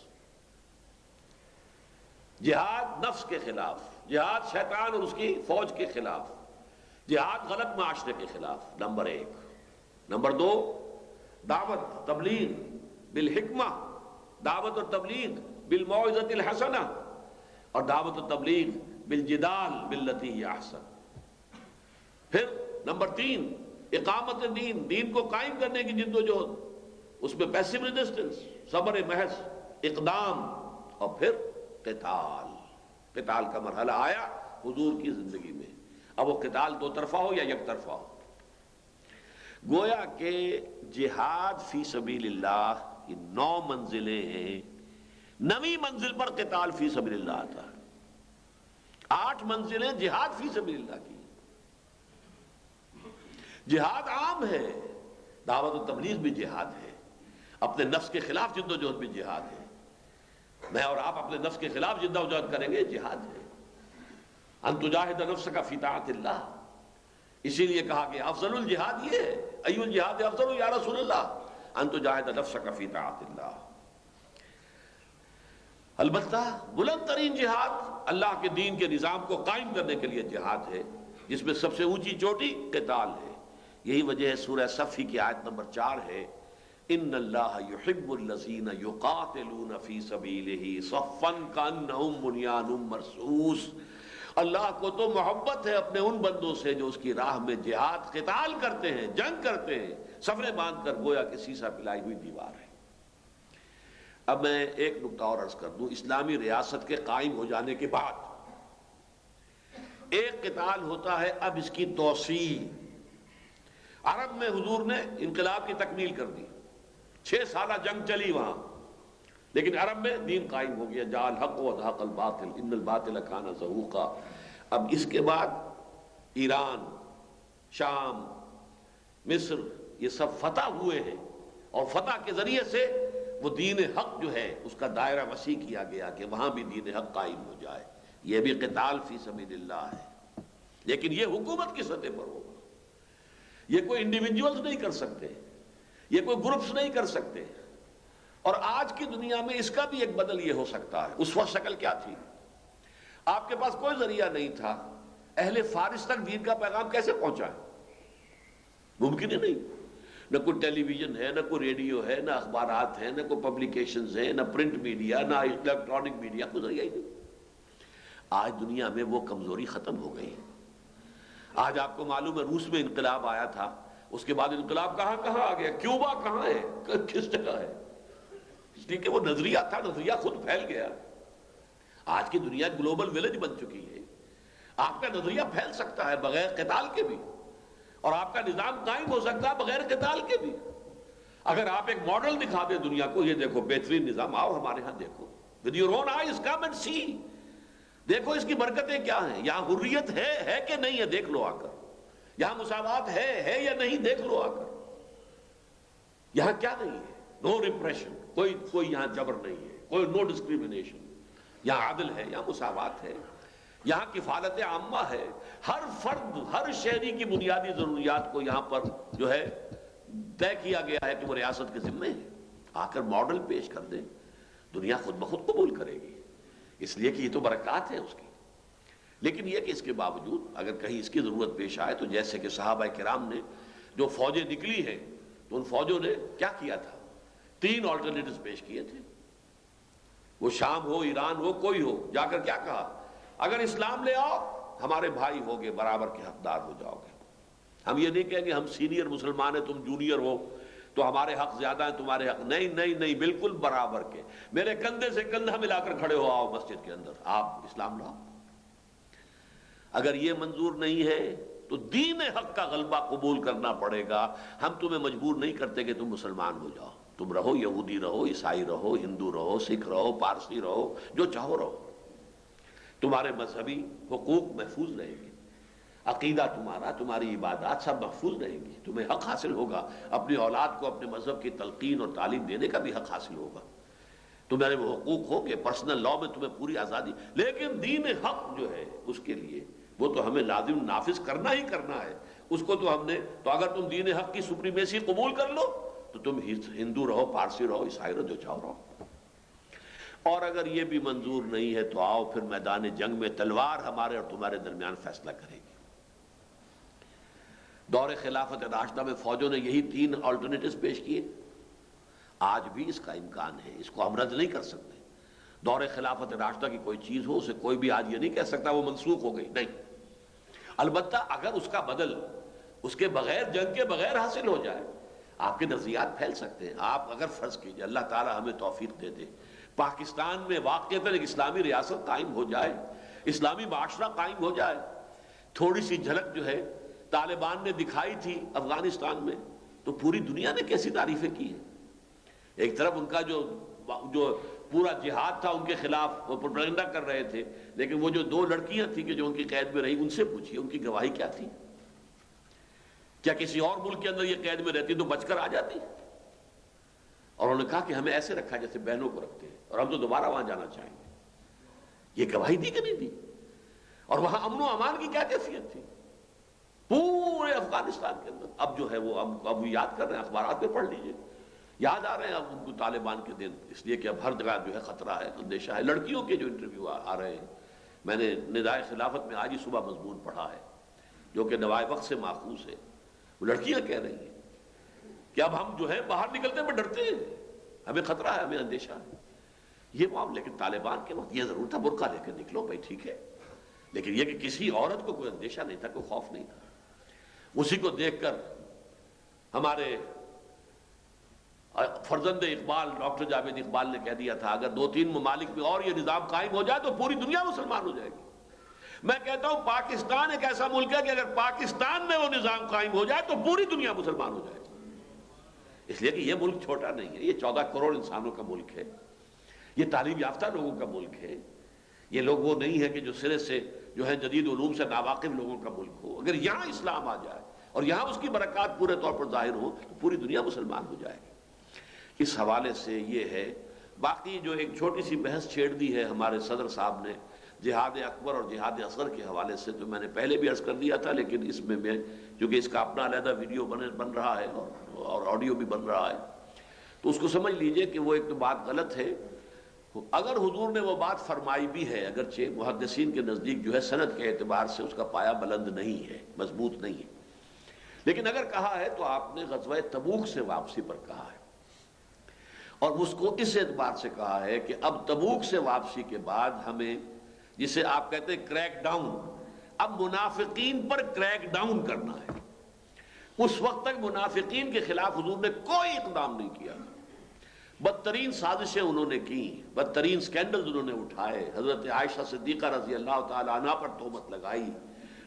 جہاد نفس کے خلاف، جہاد شیطان اور اس کی فوج کے خلاف، جہاد غلط معاشرے کے خلاف، نمبر 1۔ نمبر 2، دعوت تبلیغ بالحکمہ، دعوت اور تبلیغ بالموعظۃ الحسنہ، اور دعوت و تبلیغ بالجدال باللتی ہی احسن۔ پھر نمبر 3، اقامت دین، دین کو قائم کرنے کی جدوجہد، اس میں پیسو ریزسٹنس، صبر محض، اقدام، اور پھر قتال۔ قتال کا مرحلہ آیا حضور کی زندگی میں، اب وہ قتال 2 طرفہ ہو یا یک طرفہ ہو۔ گویا کہ جہاد فی سبیل اللہ یہ 9 منزلیں ہیں، 9ویں منزل پر قتال فی سبیل اللہ آتا ہے۔ 8 منزلیں جہاد فی سبیل اللہ کی۔ جہاد عام ہے، دعوت و تبلیغ بھی جہاد ہے، اپنے نفس کے خلاف جد و جہد بھی جہاد ہے۔ میں اور آپ اپنے نفس کے خلاف جد و جہد کریں گے، جہاد ہے۔ ان تجاہد نفسک فی طاعت اللہ، اسی لیے کہا کہ افضل الجہاد یہ ہے، ای الجہاد افضل یا رسول اللہ، ان تجاہد نفسک فی طاعت اللہ۔ البتہ بلند ترین جہاد اللہ کے دین کے نظام کو قائم کرنے کے لیے جہاد ہے، جس میں سب سے اونچی چوٹی قتال ہے۔ یہی وجہ ہے سورہ صف کی آیت نمبر 4 ہے، ان اللہ یحب الذین یقاتلون فی سبیلہ صفا کانہم بنیان مرصوص۔ اللہ کو تو محبت ہے اپنے ان بندوں سے جو اس کی راہ میں جہاد، قتال کرتے ہیں، جنگ کرتے ہیں، صفیں باندھ کر گویا کہ سیسا پلائی ہوئی دیوار ہے۔ اب میں ایک نکتہ اور عرض کر دوں، اسلامی ریاست کے قائم ہو جانے کے بعد ایک قتال ہوتا ہے، اب اس کی توسیع۔ عرب میں حضور نے انقلاب کی تکمیل کر دی، 6 سالہ جنگ چلی وہاں، لیکن عرب میں دین قائم ہو گیا، جاء الحق وزهق الباطل ان الباطل کان زہوقا۔ اب اس کے بعد ایران، شام، مصر، یہ سب فتح ہوئے ہیں، اور فتح کے ذریعے سے وہ دین حق جو ہے اس کا دائرہ وسیع کیا گیا کہ وہاں بھی دین حق قائم ہو جائے. یہ بھی قتال فی سبیل اللہ ہے، لیکن یہ حکومت کی سطح پر ہوگا. یہ کوئی انڈیویجولز نہیں کر سکتے، یہ کوئی گروپس نہیں کر سکتے. اور آج کی دنیا میں اس کا بھی ایک بدل یہ ہو سکتا ہے. اس وقت شکل کیا تھی؟ آپ کے پاس کوئی ذریعہ نہیں تھا، اہل فارس تک دین کا پیغام کیسے پہنچا ہے؟ ممکن ہی نہیں. نہ کوئی ٹیلی ویژن ہے، نہ کوئی ریڈیو ہے، نہ اخبارات ہیں، نہ کوئی پبلیکیشنز ہیں، نہ پرنٹ میڈیا، نہ الیکٹرانک میڈیا، کوئی ذریعہ ہی نہیں. آج دنیا میں وہ کمزوری ختم ہو گئی. آج آپ کو معلوم ہے روس میں انقلاب آیا تھا، اس کے بعد انقلاب کہاں کہاں آ گیا، کیوبا کہاں ہے، کس جگہ ہے؟ اس لیے کہ وہ نظریہ تھا، نظریہ خود پھیل گیا. آج کی دنیا گلوبل ویلیج بن چکی ہے. آپ کا نظریہ پھیل سکتا ہے بغیر قتال کے بھی، اور آپ کا نظام قائم ہو سکتا ہے بغیر قتال کے بھی. اگر آپ ایک ماڈل دکھا دیں دنیا کو، یہ دیکھو بہترین نظام، آؤ ہمارے ہاں دیکھو، with your own eyes come and see، دیکھو اس کی برکتیں کیا ہیں. یہاں حریت ہے کہ نہیں ہے، دیکھ لو آ کر. یہاں مساوات ہے یا نہیں، دیکھ لو آ کر. یہاں کیا نہیں ہے؟ نو ریپریشن، کوئی یہاں جبر نہیں ہے، کوئی نو ڈسکریمنیشن. یہاں عدل ہے، یہاں مساوات ہے، یہاں کفالت عامہ ہے. ہر فرد، ہر شہری کی بنیادی ضروریات کو یہاں پر جو ہے طے کیا گیا ہے کہ وہ ریاست کے ذمے ہے. آ کر ماڈل پیش کر دیں، دنیا خود بخود قبول کرے گی، اس لیے کہ یہ تو برکات ہے اس کی. لیکن یہ کہ اس کے باوجود اگر کہیں اس کی ضرورت پیش آئے تو جیسے کہ صحابہ کرام نے جو فوجیں نکلی ہیں تو ان فوجوں نے کیا کیا تھا؟ 3 آلٹرنیٹیوز پیش کیے تھے. وہ شام ہو، ایران ہو، کوئی ہو، جا کر کیا کہا؟ اگر اسلام لے آؤ ہمارے بھائی ہوگے، برابر کے حقدار ہو جاؤ گے. ہم یہ نہیں کہیں گے ہم سینئر مسلمان ہیں تم جونیئر ہو تو ہمارے حق زیادہ ہیں تمہارے حق نہیں، نہیں نہیں، بالکل برابر کے. میرے کندھے سے کندھا ملا کر کھڑے ہو، آؤ مسجد کے اندر، آپ اسلام لاؤ. اگر یہ منظور نہیں ہے تو دین حق کا غلبہ قبول کرنا پڑے گا. ہم تمہیں مجبور نہیں کرتے کہ تم مسلمان ہو جاؤ، تم رہو یہودی رہو، عیسائی رہو، ہندو رہو، سکھ رہو، پارسی رہو، جو چاہو رہو. تمہارے مذہبی حقوق محفوظ رہیں گے، عقیدہ تمہارا، تمہاری عبادات سب محفوظ رہیں گی. تمہیں حق حاصل ہوگا اپنی اولاد کو اپنے مذہب کی تلقین اور تعلیم دینے کا بھی حق حاصل ہوگا. تمہارے وہ حقوق ہوں گے، پرسنل لاء میں تمہیں پوری آزادی. لیکن دین حق جو ہے اس کے لیے وہ تو ہمیں لازم نافذ کرنا ہی کرنا ہے. اس کو تو ہم نے تو اگر تم دین حق کی سپریمیسی قبول کر لو تو تم ہندو رہو، پارسی رہو، عیسائی رہو، جو چاہو رہو. اور اگر یہ بھی منظور نہیں ہے تو آؤ پھر میدان جنگ میں تلوار ہمارے اور تمہارے درمیان فیصلہ کرے گی. دور خلافت راشدہ میں فوجوں نے یہی 3 آلٹرنیٹیوز پیش کیے. آج بھی اس کا امکان ہے، اس کو ہم رد نہیں کر سکتے. دور خلافت راشدہ کی کوئی چیز ہو، اسے کوئی بھی آج یہ نہیں کہہ سکتا وہ منسوخ ہو گئی، نہیں. البتہ اگر اس کا بدل اس کے بغیر، جنگ کے بغیر حاصل ہو جائے، آپ کے نظریات پھیل سکتے ہیں. آپ اگر فرض کیجئے اللہ تعالی ہمیں توفیق دے دے، پاکستان میں واقعتاً ایک اسلامی ریاست قائم ہو جائے، اسلامی معاشرہ قائم ہو جائے. تھوڑی سی جھلک جو ہے طالبان نے دکھائی تھی افغانستان میں تو پوری دنیا نے کیسی تعریفیں کی ہیں. ایک طرف ان کا جو پورا جہاد تھا ان کے خلاف، وہ پروپیگنڈا کر رہے تھے، لیکن وہ جو 2 لڑکیاں تھیں کہ جو ان کی قید میں رہی، ان سے پوچھیے ان کی گواہی کیا تھی. کیا کسی اور ملک کے اندر یہ قید میں رہتی تو بچ کر آ جاتی؟ اور انہوں نے کہا کہ ہمیں ایسے رکھا جیسے بہنوں کو رکھتے ہیں، اور ہم تو دوبارہ وہاں جانا چاہیں گے. یہ گواہی دی کہ نہیں دی؟ اور وہاں امن و امان کی کیا کیفیت تھی پورے افغانستان کے اندر. اب جو ہے وہ اب یاد کر رہے ہیں، اخبارات میں پڑھ لیجئے، یاد آ رہے ہیں اب ان کو طالبان کے دن، اس لیے کہ اب ہر جگہ جو ہے خطرہ ہے، اندیشہ ہے. لڑکیوں کے جو انٹرویو آ رہے ہیں، میں نے ندائے خلافت میں آج ہی صبح مضمون پڑھا ہے جو کہ نوائے وقت سے ماخوذ ہے. وہ لڑکیاں کہہ رہی ہیں کہ اب ہم جو ہے باہر نکلتے میں ڈرتے ہیں، ہمیں خطرہ ہے، ہمیں اندیشہ ہے. یہ معاملہ، لیکن طالبان کے وقت یہ ضرور تھا برقع لے کے نکلو بھائی ٹھیک ہے، لیکن یہ کہ کسی عورت کو کوئی اندیشہ نہیں تھا، کوئی خوف نہیں تھا. اسی کو دیکھ کر ہمارے فرزند اقبال ڈاکٹر جاوید اقبال نے کہہ دیا تھا اگر 2-3 ممالک میں اور یہ نظام قائم ہو جائے تو پوری دنیا مسلمان ہو جائے گی. میں کہتا ہوں پاکستان ایک ایسا ملک ہے کہ اگر پاکستان میں وہ نظام قائم ہو جائے تو پوری دنیا مسلمان ہو جائے گی. اس لیے کہ یہ ملک چھوٹا نہیں ہے، یہ 14 کروڑ انسانوں کا ملک ہے، یہ تعلیم یافتہ لوگوں کا ملک ہے. یہ لوگ وہ نہیں ہے کہ جو سرے سے جو ہے جدید علوم سے ناواقف لوگوں کا ملک ہو. اگر یہاں اسلام آ جائے اور یہاں اس کی برکات پورے طور پر ظاہر ہو تو پوری دنیا مسلمان ہو جائے گی. اس حوالے سے یہ ہے۔ باقی جو ایک چھوٹی سی بحث چھیڑ دی ہے ہمارے صدر صاحب نے جہاد اکبر اور جہاد اصغر کے حوالے سے، تو میں نے پہلے بھی عرض کر دیا تھا، لیکن اس میں چونکہ اس کا اپنا علیحدہ ویڈیو بن رہا ہے اور آڈیو بھی بن رہا ہے، تو اس کو سمجھ لیجئے کہ وہ ایک تو بات غلط ہے۔ اگر حضور نے وہ بات فرمائی بھی ہے، اگرچہ محدثین کے نزدیک جو ہے سند کے اعتبار سے اس کا پایہ بلند نہیں ہے، مضبوط نہیں ہے، لیکن اگر کہا ہے تو آپ نے غزوہ تبوک سے واپسی پر کہا ہے، اور اس کو اس اعتبار سے کہا ہے کہ اب تبوک سے واپسی کے بعد ہمیں، جسے آپ کہتے ہیں کریک ڈاؤن، اب منافقین پر کریک ڈاؤن کرنا ہے۔ اس وقت تک منافقین کے خلاف حضور نے کوئی اقدام نہیں کیا، بدترین سازشیں انہوں نے کی، بدترین سکینڈلز انہوں نے اٹھائے، حضرت عائشہ صدیقہ رضی اللہ تعالی عنہ پر تہمت لگائی،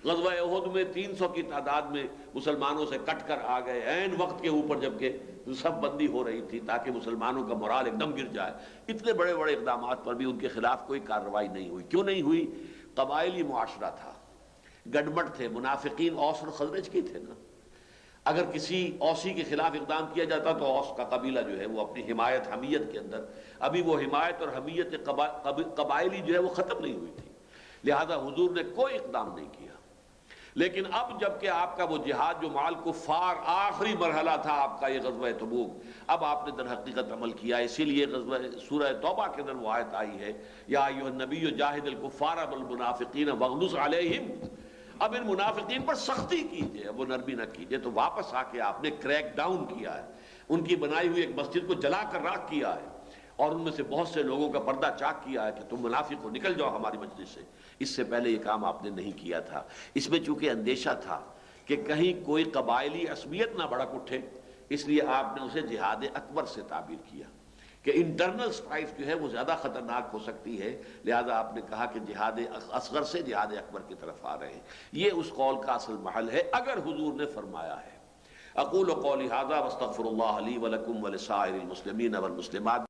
غزوہ احد میں 300 کی تعداد میں مسلمانوں سے کٹ کر آ گئے عین وقت کے اوپر، جبکہ سب بندی ہو رہی تھی تاکہ مسلمانوں کا مورال ایک دم گر جائے۔ اتنے بڑے بڑے اقدامات پر بھی ان کے خلاف کوئی کارروائی نہیں ہوئی۔ کیوں نہیں ہوئی؟ قبائلی معاشرہ تھا، گڈمٹ تھے، منافقین اوس اور خزرج کے تھے نا۔ اگر کسی اوسی کے خلاف اقدام کیا جاتا تو اوس کا قبیلہ جو ہے وہ اپنی حمایت حمیت کے اندر، ابھی وہ حمایت اور حمیت قبائلی جو ہے وہ ختم نہیں ہوئی تھی، لہذا حضور نے کوئی اقدام نہیں کیا۔ لیکن اب جب کہ آپ کا وہ جہاد جو مال کفار آخری مرحلہ تھا آپ کا، یہ غزوہ تبوک، اب آپ نے در حقیقت عمل کیا۔ اسی لیے غزوہ سورہ توبہ کے اندر وہ آیت آئی ہے، یا ایھا النبی جاہد الکفار والمنافقین واغلظ علیہم، اب ان منافقین پر سختی کیجئے، اب وہ نرمی نہ کیجئے۔ تو واپس آ کے آپ نے کریک ڈاؤن کیا ہے، ان کی بنائی ہوئی ایک مسجد کو جلا کر راکھ کیا ہے، اور ان میں سے بہت سے لوگوں کا پردہ چاک کیا ہے کہ تم منافق ہو، نکل جاؤ ہماری مجلس سے۔ اس سے پہلے یہ کام آپ نے نہیں کیا تھا۔ اس میں چونکہ اندیشہ تھا کہ کہیں کوئی قبائلی عصبیت نہ بھڑک اٹھے، اس لیے آپ نے اسے جہاد اکبر سے تعبیر کیا کہ انٹرنل سٹرائف جو ہے وہ زیادہ خطرناک ہو سکتی ہے، لہذا آپ نے کہا کہ جہاد اصغر سے جہاد اکبر کی طرف آ رہے ہیں۔ یہ اس قول کا اصل محل ہے اگر حضور نے فرمایا ہے۔ اقول قولی ھذا واستغفر اللہ لی ولکم ولسائر المسلمین والمسلمات۔